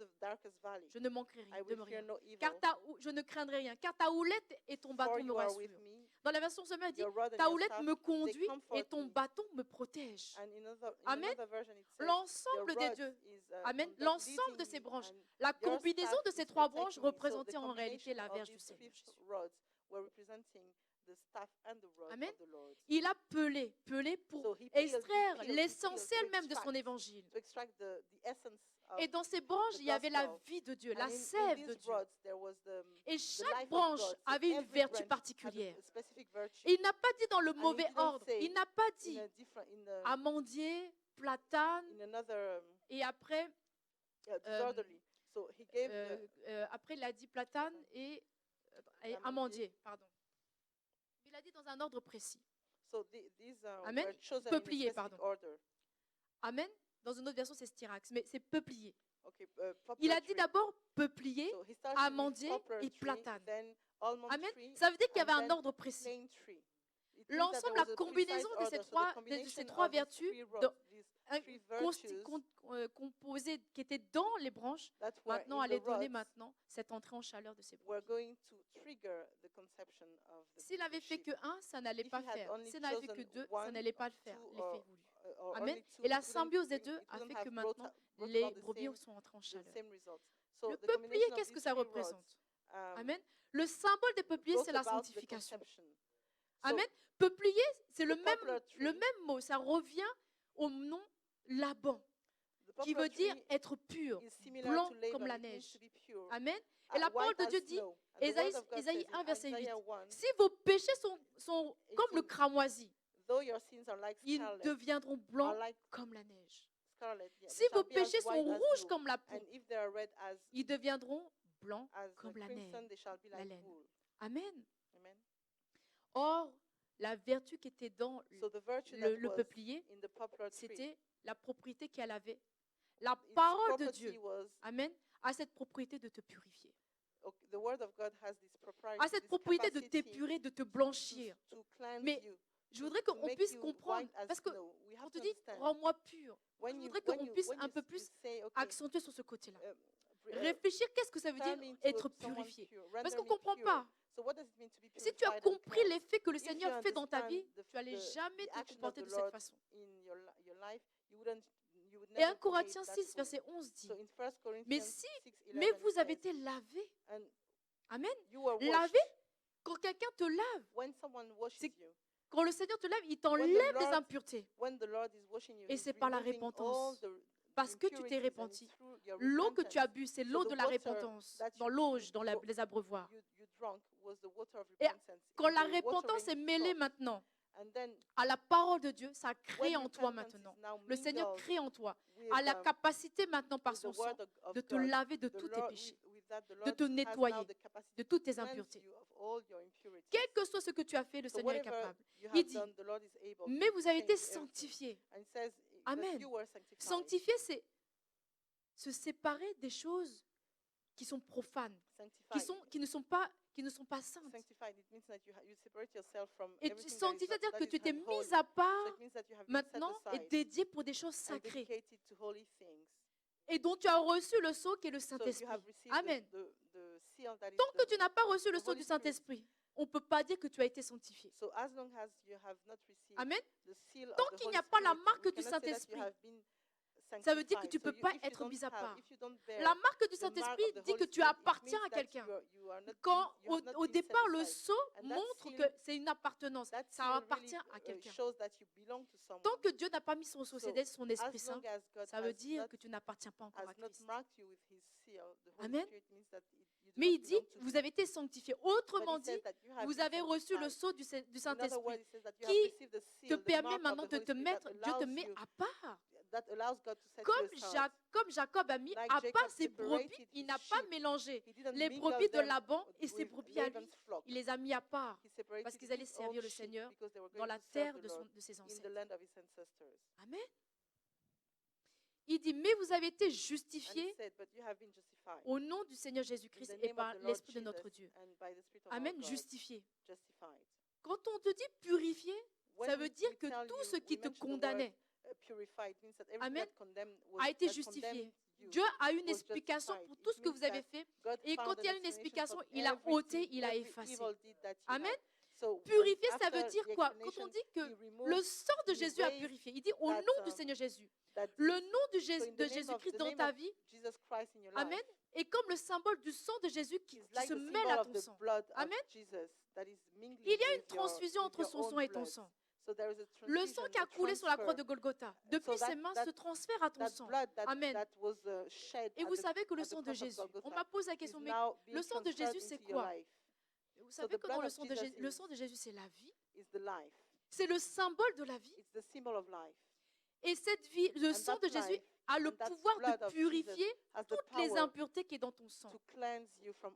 je ne manquerai de rien, car je ne craindrai rien, car ta houlette et ton bâton me rassurent. » Dans la version sommaire, il dit « Ta houlette me conduit et ton bâton me protège. » Amen. L'ensemble des dieux, amen, l'ensemble de ces branches, la combinaison de ces trois branches représentait en réalité la verge du Seigneur. Amen. Il a pelé pour extraire l'essentiel même de son évangile. Et dans ces branches, il y avait la vie de Dieu, la sève de Dieu. Et chaque branche avait une vertu particulière. Et il n'a pas dit dans le mauvais ordre. Il n'a pas dit amandier, platane, et après, après il a dit platane et amandier, pardon. Il a dit dans un ordre précis. Amen. Peuplier, pardon. Amen. Dans une autre version, c'est styrax, mais c'est peuplier. Il a dit d'abord peuplier, amandier et platane. Amen. Ça veut dire qu'il y avait un ordre précis. L'ensemble, la combinaison de ces trois vertus composées, qui étaient dans les branches, maintenant allait donner cette entrée en chaleur de ces branches. S'il avait fait que un, ça n'allait pas faire. S'il n'avait fait que deux, ça n'allait pas le faire, l'effet voulu. Amen. Et la symbiose des deux a fait que maintenant, les brebis sont entrés en chaleur. Le peuplier, qu'est-ce que ça représente? Amen. Le symbole des peupliers, c'est la sanctification. Amen. Peuplier, c'est le même mot. Ça revient au nom Laban, qui veut dire être pur, blanc comme la neige. Amen. Et la parole de Dieu dit, Ésaïe 1, verset 8, si vos péchés sont comme le cramoisi, ils deviendront blancs comme la neige. Si vos péchés sont rouges comme la peau, ils deviendront blancs comme la laine. Amen. Or, la vertu qui était dans le peuplier, c'était la propriété qu'elle avait. La parole de Dieu, amen, a cette propriété de te purifier. A cette propriété de t'épurer, de te blanchir. Mais je voudrais qu'on puisse comprendre, parce qu'on te dit, rends-moi pur. Je voudrais qu'on puisse un peu plus accentuer sur ce côté-là. Réfléchir, qu'est-ce que ça veut dire être purifié? Parce qu'on ne comprend pas. Si tu as compris l'effet que le Seigneur fait dans ta vie, tu n'allais jamais te comporter de cette façon. Et 1 Corinthiens 6, verset 11 dit, mais vous avez été lavés. Amen. Lavé, quand quelqu'un te lave, quand le Seigneur te lave, il t'enlève les impuretés. Et c'est par la repentance. Parce que tu t'es repenti. L'eau que tu as bu, c'est l'eau de la repentance, dans l'auge, dans les abreuvoirs. Et quand la repentance est mêlée maintenant à la parole de Dieu, ça crée en toi maintenant. Le Seigneur crée en toi, a la capacité maintenant par son sang de te laver de tous tes péchés. de te nettoyer de toutes tes impuretés. Quel que soit ce que tu as fait, le Seigneur est capable. Il dit, mais vous avez été sanctifiés. Amen. Sanctifier, c'est se séparer des choses qui sont profanes, qui ne sont pas saintes. Et sanctifier, c'est-à-dire que tu t'es mis à part maintenant et dédié pour des choses sacrées et dont tu as reçu le sceau qui est le Saint-Esprit. Amen. Tant que tu n'as pas reçu le sceau du Saint-Esprit, on ne peut pas dire que tu as été sanctifié. Amen. Tant qu'il n'y a pas la marque du Saint-Esprit, ça veut dire que tu ne peux pas être mis à part. La marque du Saint-Esprit dit que tu appartiens à quelqu'un. Quand au départ, le sceau montre que c'est une appartenance. Ça appartient à quelqu'un. Tant que Dieu n'a pas mis son sceau, c'est son Esprit Saint, ça veut dire que tu n'appartiens pas encore à Christ. Amen. Mais il dit, vous avez été sanctifiés. Autrement dit, vous avez reçu le sceau du Saint-Esprit qui te permet maintenant de te mettre, Dieu te met à part. Comme Jacob a mis à part ses brebis, il n'a pas mélangé les brebis de Laban et ses brebis à lui. Il les a mis à part parce qu'ils allaient servir le Seigneur dans la terre de ses ancêtres. Amen. Il dit, mais vous avez été justifiés au nom du Seigneur Jésus-Christ et par l'Esprit de notre Dieu. Amen, justifiés. Quand on te dit purifié, ça veut dire que tout ce qui te condamnait, amen, a été justifié. Dieu a une explication pour tout ce que vous avez fait. Et quand il y a une explication, il a ôté, il a effacé. Amen. Purifier, ça veut dire quoi? Quand on dit que le sang de Jésus a purifié, il dit au nom du Seigneur Jésus. Le nom de Jésus-Christ dans ta vie, amen, est comme le symbole du sang de Jésus qui se mêle à ton sang. Amen. Il y a une transfusion entre son sang et ton sang. Le sang qui a coulé sur la croix de Golgotha, depuis ses mains, se transfère à ton sang. Amen. Et vous savez que le sang de Jésus, on m'a posé la question, mais le sang de Jésus, c'est quoi? Vous savez que dans le sang de Jésus, c'est la vie. C'est le symbole de la vie. Et cette vie, le sang de Jésus a le pouvoir de purifier toutes les impuretés qui sont dans ton sang.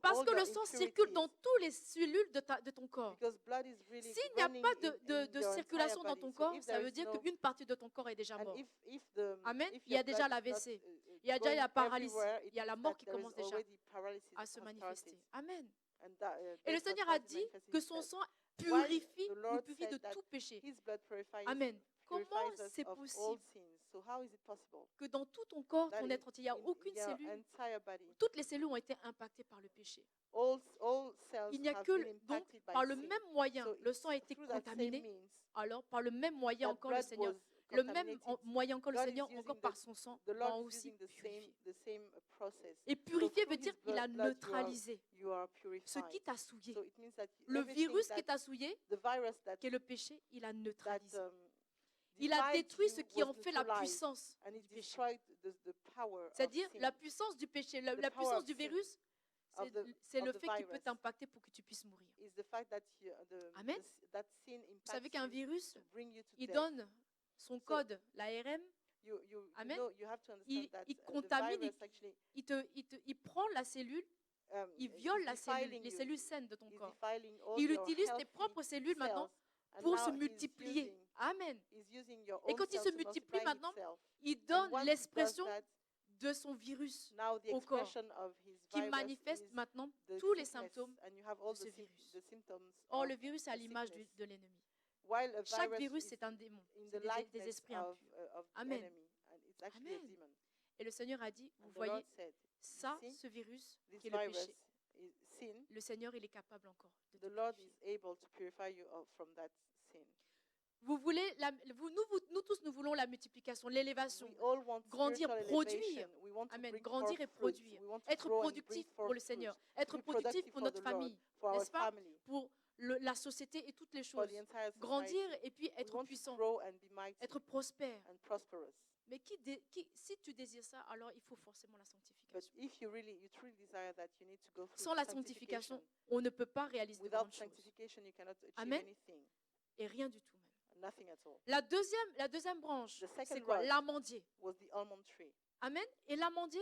Parce que le sang circule dans toutes les cellules de ton corps. S'il n'y a pas de circulation dans ton corps, ça veut dire qu'une partie de ton corps est déjà morte. Amen. Il y a déjà l'AVC. Il y a déjà la paralysie. Il y a la mort qui commence déjà à se manifester. Amen. Et le Seigneur a dit que son sang purifie, nous purifie de tout péché. Amen. Comment c'est possible que dans tout ton corps, ton être entier, il n'y a aucune cellule, toutes les cellules ont été impactées par le péché. Il n'y a que, donc, par le même moyen, le sang a été contaminé, alors par le même moyen encore le Seigneur, encore par son sang, a aussi purifié. Et purifier veut dire qu'il a neutralisé ce qui t'a souillé. Le virus qui t'a souillé, qui est le péché, il a neutralisé. Il a détruit ce qui en fait la puissance du péché. C'est-à-dire la puissance du péché, la puissance du virus, c'est le fait qu'il peut t'impacter pour que tu puisses mourir. Amen. Vous savez qu'un virus, il donne son code, l'ARN. Amen. Il contamine, il prend la cellule, il viole la cellule, les cellules saines de ton corps. Il utilise tes propres cellules maintenant pour se multiplier. Amen. Et quand il se multiplie maintenant, il donne l'expression de son virus au corps, qui manifeste maintenant tous les symptômes de ce virus. Or, le virus est à l'image de l'ennemi. Chaque virus, c'est un démon, c'est des esprits impurs. Amen. Amen. Et le Seigneur a dit, vous voyez, ça, ce virus, qui est le péché, le Seigneur, il est capable encore de te purifier. Vous voulez, nous tous, nous voulons la multiplication, l'élévation, grandir, produire. Amen. Grandir et produire. Être productif pour le Seigneur. Être productif pour notre famille. N'est-ce pas? Pour la société et toutes les choses. Grandir et puis être puissant. Être prospère. Mais si tu désires ça, alors il faut forcément la sanctification. Sans la sanctification, on ne peut pas réaliser de grandes choses. Amen. Et rien du tout même. La deuxième branche, c'est quoi? L'amandier. Amen. Et l'amandier,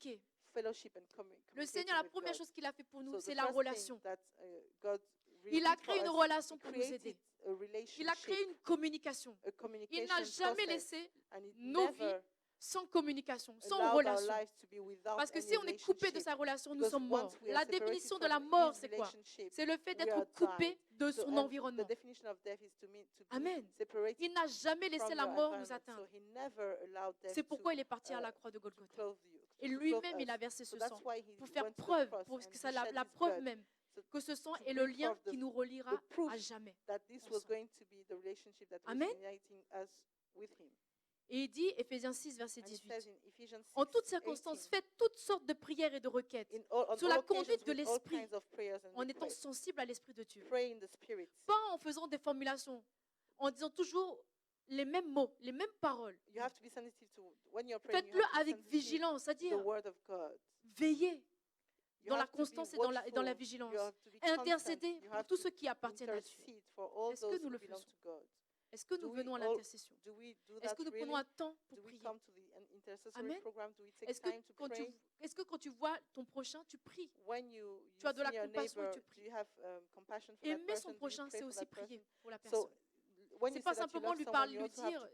compliqué. Le Seigneur, la première chose qu'il a fait pour nous, c'est la relation. Il a créé une relation pour nous aider. Il a créé une communication. Il n'a jamais laissé nos vies sans communication, sans relation. Parce que si on est coupé de sa relation, nous sommes morts. La définition de la mort, c'est quoi? C'est le fait d'être coupé de son environnement. Amen. Il n'a jamais laissé la mort nous atteindre. C'est pourquoi il est parti à la croix de Golgotha. Et lui-même, il a versé ce sang pour faire preuve, pour que ça, la preuve même, que ce sang est le lien qui nous reliera à jamais. Amen. Et il dit, Éphésiens 6, verset 18, en toutes circonstances, faites toutes sortes de prières et de requêtes, sous la conduite de l'Esprit, en étant sensible à l'Esprit de Dieu. Pas en faisant des formulations, en disant toujours les mêmes mots, les mêmes paroles. Faites-le avec vigilance, c'est-à-dire veillez dans la constance et dans la vigilance. Intercédez pour tous ceux qui appartiennent à Dieu. Est-ce que nous le faisons? Est-ce que nous venons à l'intercession? Est-ce que nous prenons un temps pour prier? Amen. Est-ce que quand tu vois ton prochain, tu pries? Tu as de la compassion et tu pries. Aimer son prochain, c'est aussi prier pour la personne. Ce n'est pas simplement lui parler, lui dire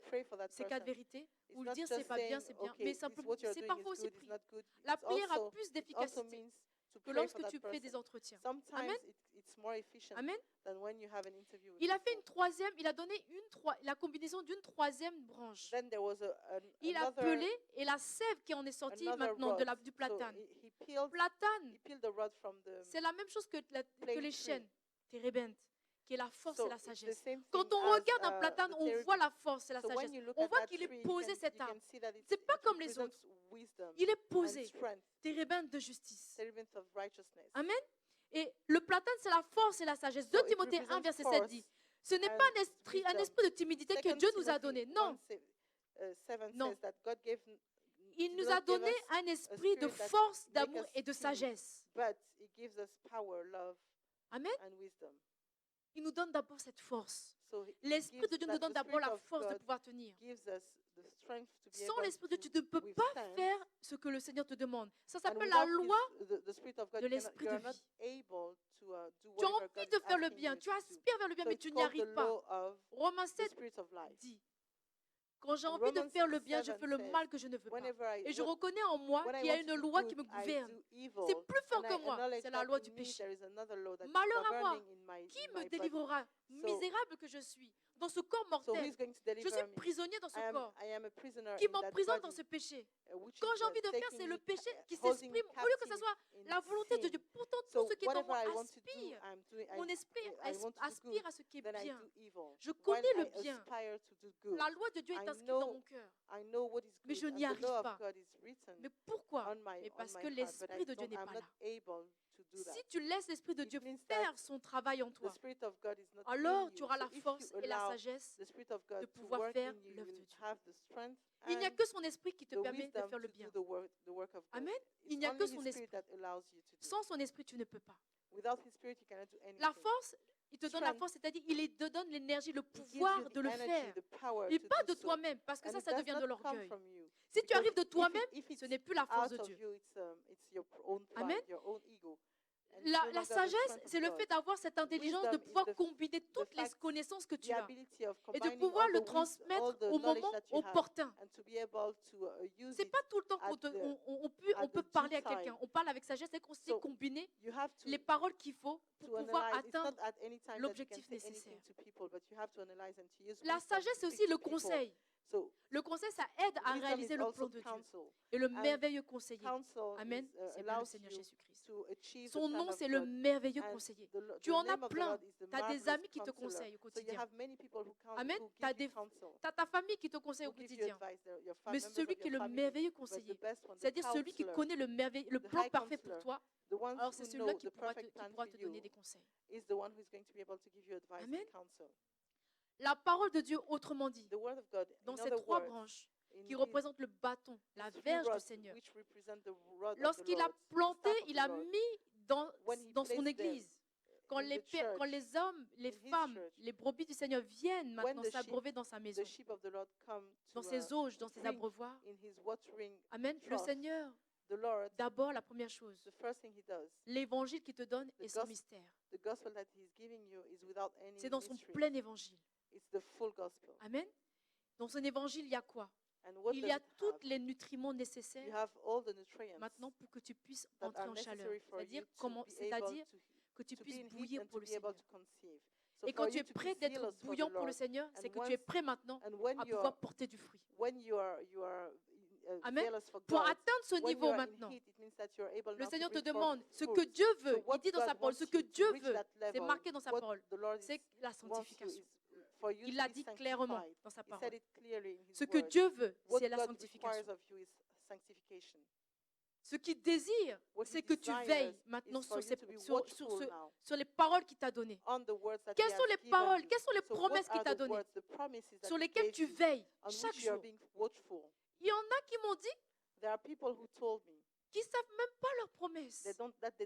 ces quatre vérités, ou lui dire c'est pas bien, c'est bien, mais simplement, c'est parfois aussi prier. La prière a plus d'efficacité que lorsque tu fais des entretiens. Amen. Amen. Il a fait une troisième, il a donné la combinaison d'une troisième branche. Il a pelé et la sève qui en est sortie maintenant du platane. Platane, c'est la même chose que les chênes, térébinthes, qui est la force et la sagesse. Quand on regarde un platane, on voit la force et la sagesse. On voit qu'il est posé cet arbre. Ce n'est pas comme les autres. Il est posé. Térébinthe de justice. Amen. Et le platane, c'est la force et la sagesse. 2 Timothée 1, verset 7 dit, ce n'est pas un esprit de timidité que Dieu nous a donné. Non. Non. Il nous a donné un esprit de force, d'amour et de sagesse. Amen. Il nous donne d'abord cette force. L'Esprit de Dieu nous donne d'abord la force de pouvoir tenir. Sans l'Esprit de Dieu, tu ne peux pas faire ce que le Seigneur te demande. Ça s'appelle la loi de l'Esprit de vie. Tu as envie de faire le bien, tu aspires vers le bien, mais tu n'y arrives pas. Romains 7 dit, quand j'ai envie de faire le bien, je fais le mal que je ne veux pas. Et je reconnais en moi qu'il y a une loi qui me gouverne. C'est plus fort que moi, c'est la loi du péché. Malheur à moi, qui me délivrera? Misérable que je suis, dans ce corps mortel. Je suis prisonnier dans ce corps qui m'emprisonne dans ce péché. Quand j'ai envie de faire, c'est le péché qui s'exprime au lieu que ce soit la volonté de Dieu. Pourtant, tout ce qui est en moi aspire. Mon esprit aspire à ce qui est bien. Je connais le bien. La loi de Dieu est inscrite dans mon cœur. Mais je n'y arrive pas. Mais pourquoi? Mais parce que l'Esprit de Dieu n'est pas là. Si tu laisses l'Esprit de Dieu faire son travail en toi, alors tu auras la force et la sagesse de pouvoir faire l'œuvre de Dieu. Il n'y a que son Esprit qui te permet de faire le bien. Amen. Il n'y a que son Esprit. Sans son Esprit, tu ne peux pas. La force, il te donne la force, c'est-à-dire il te donne l'énergie, le pouvoir de le faire. Et pas de toi-même, parce que ça devient de l'orgueil. Si tu arrives de toi-même, ce n'est plus la force de Dieu. Amen. La sagesse, c'est le fait d'avoir cette intelligence de pouvoir combiner toutes les connaissances que tu as et de pouvoir le transmettre au moment opportun. Ce n'est pas tout le temps qu'on peut parler à quelqu'un. On parle avec sagesse et qu'on sait combiner les paroles qu'il faut pour pouvoir atteindre l'objectif nécessaire. La sagesse, c'est aussi le conseil. Le conseil, ça aide à réaliser le plan de Dieu. Et le merveilleux conseiller. Amen. C'est bien le Seigneur Jésus-Christ. Son nom, c'est le merveilleux conseiller. Tu en as plein. Tu as des amis qui te conseillent au quotidien. Amen. Tu as ta famille qui te conseille au quotidien. Mais celui qui est le merveilleux conseiller, c'est-à-dire celui qui connaît le plan parfait pour toi, alors c'est celui-là qui pourra te donner des conseils. Amen. La parole de Dieu, autrement dit, dans ces 3 branches qui représentent le bâton, la verge du Seigneur, lorsqu'il a planté, il a mis dans son église. Quand les hommes, les femmes, les brebis du Seigneur viennent maintenant s'abreuver dans sa maison, dans ses auges, dans ses abreuvoirs, amen, le Seigneur d'abord, la première chose, the first thing he does, l'évangile qu'il te donne est sans mystère. the gospel that he's giving you is without any C'est dans son mystery. plein évangile. It's the full gospel. Amen. Dans son évangile, il y a quoi? And what Il does y a it tous have? les nutriments You nécessaires have all the nutrients maintenant pour que tu puisses that entrer are en chaleur. necessary for C'est-à-dire you to be able c'est-à-dire to que tu be puisses in heat bouillir and pour to le be able Seigneur. to conceive. So Et for quand tu you es to be prêt d'être zealous for the bouillant pour le Lord, Seigneur, c'est and que tu es once- prêt maintenant and when à you pouvoir are porter du fruit. Amen. Amen. Pour atteindre ce when niveau you are in maintenant, heat, it means that you are able le now Seigneur to te bring demande forth ce que fruit. Dieu So veut. what Il dit dans God sa parole, wants ce que you to Dieu reach veut, that c'est level, marqué dans sa what parole, the Lord c'est la wants you sanctification. is for you Il to l'a be dit clairement sanctified. dans sa He said parole. it clearly in his Ce que word. Dieu veut, What c'est la God sanctification. requires of you is sanctification. Ce qu'il désire, What he c'est que tu desires veilles is maintenant for sur, you to be sur watchful now sur les paroles qu'il t'a données. on the words that Quelles he sont has les given paroles, you. quelles sont les So what promesses qu'il are t'a the données, words, the promises that sur he lesquelles gave tu you, veilles on chaque which you are jour? being watchful? Il y en a qui m'ont dit There are people who told me qu'ils ne savent même pas leurs promesses. they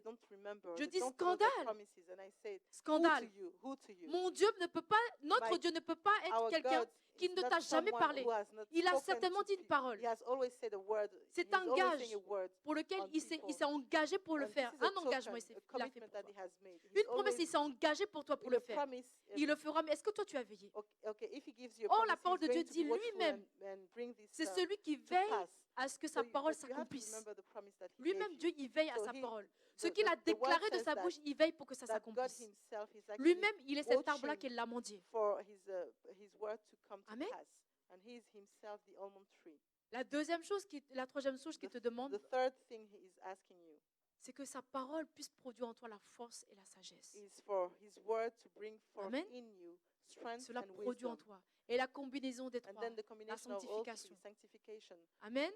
don't remember. Je They dis don't know their scandale. promises. And I said, Scandale. who to you? Mon Dieu ne peut pas, notre My- Dieu ne peut pas être Our quelqu'un God qui is ne not t'a jamais someone parlé. who has not Il a spoken certainement to dit une pe- parole He has always said a word. C'est He is un always gage saying a word pour lequel on il s'est people. engagé pour le And faire. this is a Un engagement, token, il a l'a fait commitment pour that toi. he has made. He's Une promesse, always il s'est engagé pour toi pour in le a faire. promise. Il le fera, mais est-ce que toi tu as veillé? Okay, if he gives you a Or, la promise, parole he's de Dieu going to dit be watchful lui-même, and bring this c'est to celui qui veille pass. à ce que So sa you, parole but you have to s'accomplisse. remember the promise that he Lui-même, gave Dieu, you. il veille à So sa he- parole. Ce the- qu'il a the word déclaré de says sa that- bouche, il veille pour que ça that God s'accomplisse. himself is actually Lui-même, il est cet arbre-là watching qui l'a mendié. for his word to come to Amen. pass. And he is himself the almond tree. La troisième chose qu'il te demande, The third thing he is asking you c'est que sa parole puisse produire en toi la force et la sagesse. is for his word to bring forth Amen. in you strength Cela and produit en wisdom. toi. Et la combinaison des And trois, then the la combination of all three, sanctification. sanctification, Amen.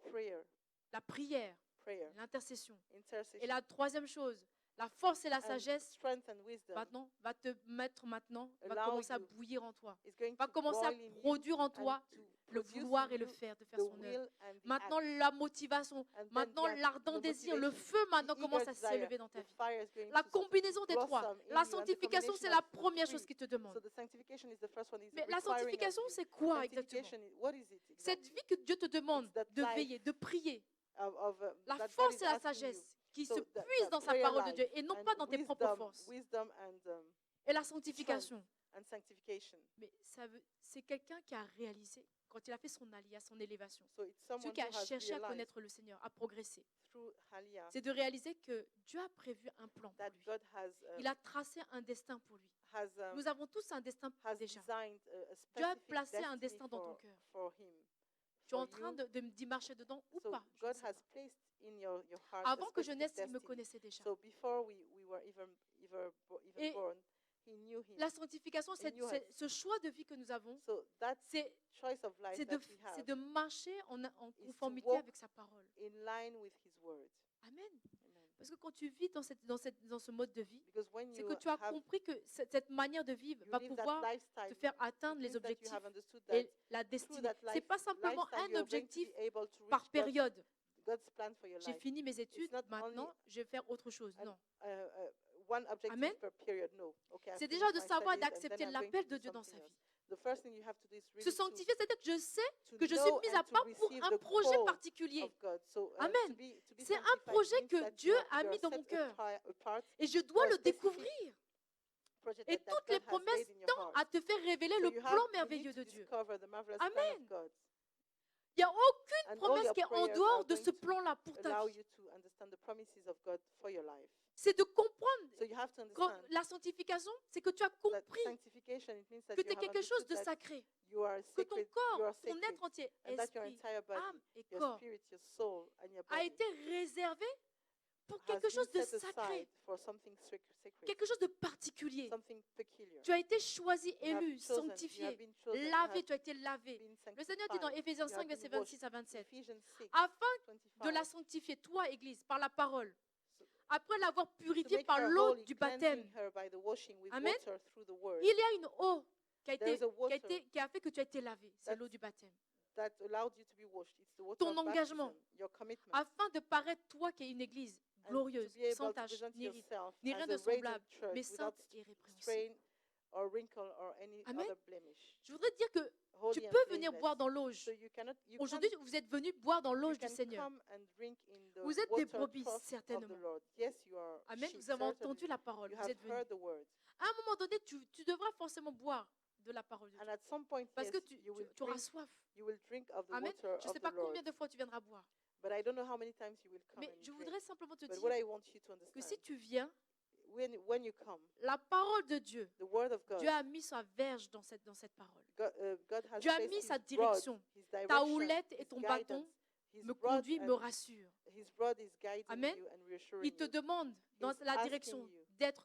prayer, La prière, prayer, l'intercession. intercession, Et la troisième chose, la force et la and sagesse, strength and wisdom maintenant, va allow commencer à you- bouillir en toi. is going Va to commencer à boil in you produire en and toi to le produce vouloir in et le you faire, de faire the son œuvre. will and the Maintenant, act. la motivation, And then maintenant, the l'ardent the désir, le motivation, feu maintenant the commence eager à desire, s'élever dans ta the vie. fire is going La to combinaison des trois, blossom in la you, and the sanctification, c'est combination la of the première three. chose qu'il te demande. So the sanctification is the first one. He's Mais la requiring of sanctification, you. c'est quoi exactement? Sanctification, what is it Cette exactly? vie que Dieu te demande It's that de life veiller, de prier, la that God force is et la asking you. sagesse qui So se that puisent dans sa prayer parole de life Dieu et non and pas dans tes propres forces. wisdom Et la sanctification, and sanctification. mais c'est quelqu'un qui a réalisé, quand il a fait son aliyah, son élévation, So it's celui someone qui a who has cherché à realized connaître le Seigneur, à progresser. through Aliyah C'est de réaliser que Dieu a prévu un plan pour that lui. God has Il a tracé un destin pour lui. Nous avons tous un destin déjà. designed a Dieu a specific placé un destiny destin dans ton cœur. for him. Tu es en For train you. d'y marcher dedans ou So pas? Je ne God sais has pas. placed in your heart a Avant que je specific naisse, il me destiny. connaissait déjà. So before we were even Et born, he knew him. La sanctification, c'est knew us. ce choix de vie que nous avons, So that c'est choice of life that we c'est have de marcher en to conformité walk avec sa parole. in line with his word. Amen. Amen. Parce que quand tu vis dans ce mode de vie, Because when c'est you que tu as have compris que cette manière de vivre you va live that pouvoir lifestyle, te faire it atteindre les means that you objectifs have understood that et la through destinée. that Ce n'est pas simplement lifestyle, un you're going to objectif be able to par reach période. God's plan for your J'ai life. fini mes études, not maintenant je vais faire autre chose. an- Non. One objective Amen. per period. No. Okay, I've C'est finished déjà de my savoir studies and d'accepter then I'm going l'appel to de do Dieu dans something sa else. vie. The first thing you have to do is Se really sanctifier, c'est-à-dire que je sais to que je suis know mise and à to part pour receive un the projet call particulier. of God. So, Amen. to be C'est un sanctified projet means que that Dieu you're a mis dans set mon cœur. apart Et je dois for a le specific découvrir. project Et that toutes les God has promesses laid in your tendent heart. à te faire révéler So le you plan need merveilleux to de Dieu. discover the marvelous plan Amen. of God. Il n'y a aucune And all promesse your qui est en prayers dehors are de going ce to plan-là pour ta allow vie. you to understand the promises of God for your life. C'est de comprendre. So you have to Quand understand la sanctification, c'est que tu as that compris sanctification, it means that que you tu es have quelque chose understood de that sacré. you are Que ton sacred, you corps, are ton sacred, être entier, and that your esprit, entire body, âme et your corps, spirit, your soul, and your a body été réservé pour has quelque been chose de set sacré, aside for something sacred, quelque chose de particulier. something peculiar. Tu as été choisi, You have élu, chosen, you have sanctifié, been chosen, you lavé, have tu as été lavé. been Le Seigneur dit dans sanctified, Éphésiens you 5, have versets been 26 à washed. 27, Ephesians 6, afin de 25. la sanctifier, toi, Église, par la parole, après l'avoir To purifiée make par her l'eau holy, du baptême. cleansing her by the washing with Amen. water through the word, Il y a une eau There is a water qui a fait que tu as été lavé, c'est that's- l'eau du baptême. that allowed you to be washed. It's the water Ton of engagement. baptism, your commitment. Afin de paraître, toi qui es une église And glorieuse, to be able sans to tache, present ni ride, yourself ni as rien a de radiant semblable, church mais without sainte et irrépréhensible. strain, or wrinkle or any Amen. other blemish. Je voudrais dire que Holy tu and peux venir blameless. boire dans l'auge. So you Aujourd'hui, vous êtes venus boire dans you l'auge du can Seigneur. come and drink in the Vous êtes des water brebis, trough of the certainement. Lord. Yes, you are Amen. sheep, Vous avez certainly. entendu la parole. You Vous have êtes venus. heard the word. À un moment donné, tu devras forcément boire de la parole de And Dieu. at some point, Parce yes, que tu auras drink, soif. you will drink of the Amen. water Je ne sais of pas the Lord. combien de fois tu viendras boire. But I don't know how many times you will come Mais and je drink. voudrais simplement te But what dire I want you to que understand, si tu viens, when you come, la parole de Dieu, the word of God, Dieu a mis sa verge dans cette parole. God has Dieu a placed mis sa his rod, direction. his Ta direction, houlette et his ton guidance. bâton His me rod conduit, me and rassure. his rod is guiding Amen. you and reassuring Il te you. demande dans He's la asking direction you. d'être.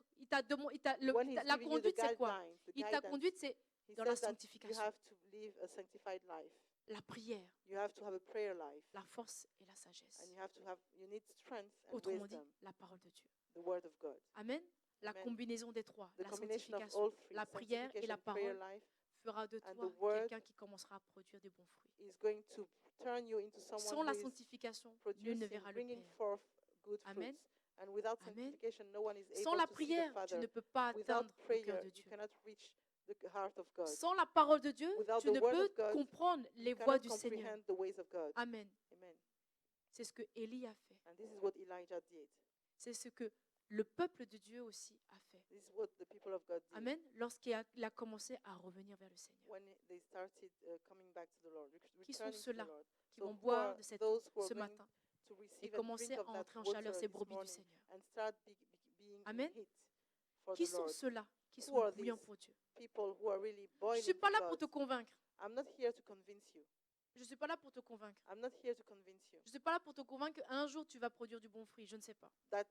When he's La giving you the conduite, c'est quoi? guidelines, the Ta guidance, conduite, c'est he dans la says that you sanctification. have to live a sanctified life. La prière, You have to have a prayer life. la force et la sagesse. And you need strength and Autrement dit, wisdom, la parole de Dieu. the word of God. Amen. La Amen. combinaison des trois, The la combination of sanctification, all three, la prière et la sanctification, prayer parole, life, fera de and toi the word quelqu'un qui commencera à produire de bons fruits. is going to turn you into Sans someone la who is sanctification, nul ne producing, verra le bringing Père. forth good Amen. fruits. And without Amen. sanctification, no one is Sans able la to see the prière, tu Father. ne peux pas Without atteindre le cœur prayer, de you Dieu. cannot reach the heart of God. Sans la parole de Dieu, Without tu the ne word peux of God, comprendre les You voies cannot du Seigneur. comprehend the ways of God. Amen. Amen. C'est ce que Élie a fait. And this is what Elijah did. C'est ce que le peuple de Dieu aussi a fait. This is what the people of God did. Amen. Lorsqu'il a commencé à revenir vers le Seigneur. When they started coming back to the Lord, Qui sont returning to the ceux-là Lord. qui So vont who boire are de cette those eau who are ce going matin to et receive and commencer drink à of that entrer en water chaleur ces this brebis du morning Seigneur? and start being Amen. in heat for Qui the sont Lord? ceux-là qui Who sont are bouillants these pour Dieu? People who are really Je ne boiling suis pas for là pour God. te convaincre. I'm not here to convince you. Je ne suis pas là pour te convaincre. I'm not here to convince you Je ne suis pas là pour te convaincre qu'un jour tu vas produire du bon fruit. Je ne sais pas. that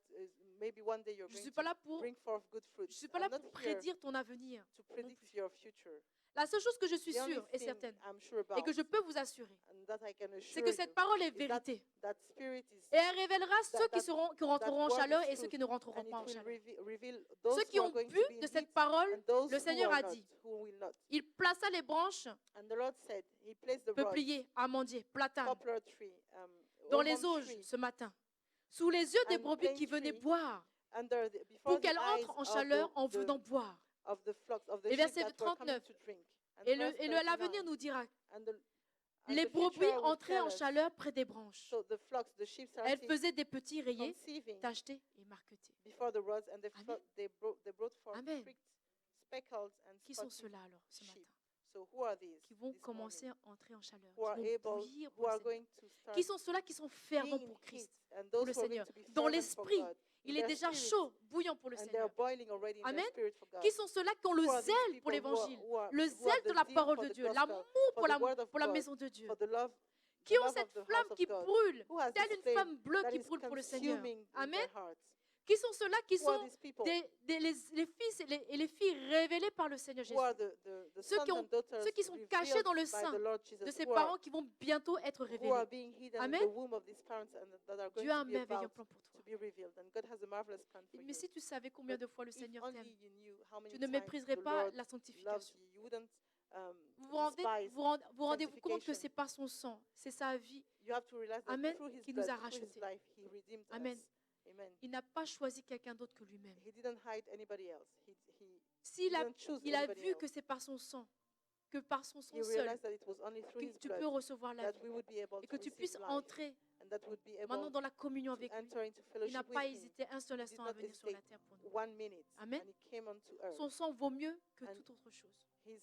maybe one day you're Je ne going suis pas là to pour, bring forth good fruits. je suis pas là I'm not pour here prédire ton avenir. to non predict plus. your future. La seule chose que je suis The only sûre et thing certaine I'm sure et about que je peux vous assurer, and that I can c'est assure que cette you parole est is vérité. that spirit is Et elle révélera ceux qui that rentreront en word chaleur is et ceux truth, qui ne rentreront and it pas en will chaleur. reveal those Ceux qui who are ont going to bu be de in cette heat parole, and those le who Seigneur are a not, dit, who will not. il plaça les branches, And the Lord said, He placed the rods, peupliers, amandiers, platanes, poplar tree, dans les almond auges tree, ce matin, sous les yeux des and brebis plane qui venaient tree, boire, before pour the qu'elles eyes entrent en of chaleur en voulant boire. of the flocks, of the Et sheep verset that were coming 39, to drink. And Et verse l'avenir 39, nous dira, and the les future brebis will entraient tell en us. chaleur près des branches. So the flocks, the sheep Elles started faisaient des petits rayés, conceiving tachetés et marquetés. before the rods, and Amen. they brought forth Amen. pricked, speckled, and Qui sont spotted ceux-là alors ce sheep. matin? So who are these? Qui vont this commencer morning? à entrer en chaleur, Who are qui vont able, bouillir who pour le are Seigneur. going to start Qui sont ceux-là qui sont fervents being pour in Christ, heat, and pour those le who are going Seigneur. to be Dans fervent for l'esprit, God, il in est their déjà spirit, chaud, bouillant pour le and they Seigneur. are boiling already in Amen. their spirit for God. Qui sont ceux-là qui ont le Who are these zèle pour people l'évangile, le who have zèle de the la zeal parole for de the Dieu, gospel, l'amour for the word of pour la God, maison de Dieu, for the love qui ont of cette the house flamme of qui God, brûle, who has telle this une flame flamme bleue that qui is brûle pour le Seigneur. consuming in Amen. their hearts? Qui sont ceux-là qui Who are sont these people? les fils et les filles révélés par le Seigneur Jésus. Who are the Ceux sons and daughters ceux qui sont revealed cachés dans le by sein the Lord Jesus, de ces who parents qui vont bientôt être are révélés. being hidden in Amen. the womb of these parents and that are going Dieu a un to be merveilleux about plan pour toi. to be revealed. And God has a marvelous plan for Mais you. si tu savais combien de fois le If Seigneur only t'aime, you knew how many tu ne times mépriserais the pas Lord la loves sanctification. you, you wouldn't Vous vous despise vous rendez-vous compte que sanctification. ce n'est pas son sang, c'est sa vie. You have to realize that Amen. through his Qui nous a blood, through his rachetés. life, he redeemed Amen. us. Amen. Il n'a pas choisi quelqu'un d'autre que lui-même. He didn't hide anybody else. S'il a, didn't choose il a anybody vu else. que c'est par son sang, que par son sang He seul, realized that it was only through que his tu peux blood recevoir la that vie we would be able et to que tu receive puisses life entrer and that would be maintenant able dans la communion to avec lui. enter into Il n'a fellowship pas with him. hésité un seul He did instant not à venir sur la hesitate terre pour nous. 1 minute Amen. and he came onto earth. Son sang vaut mieux que And toute autre chose. His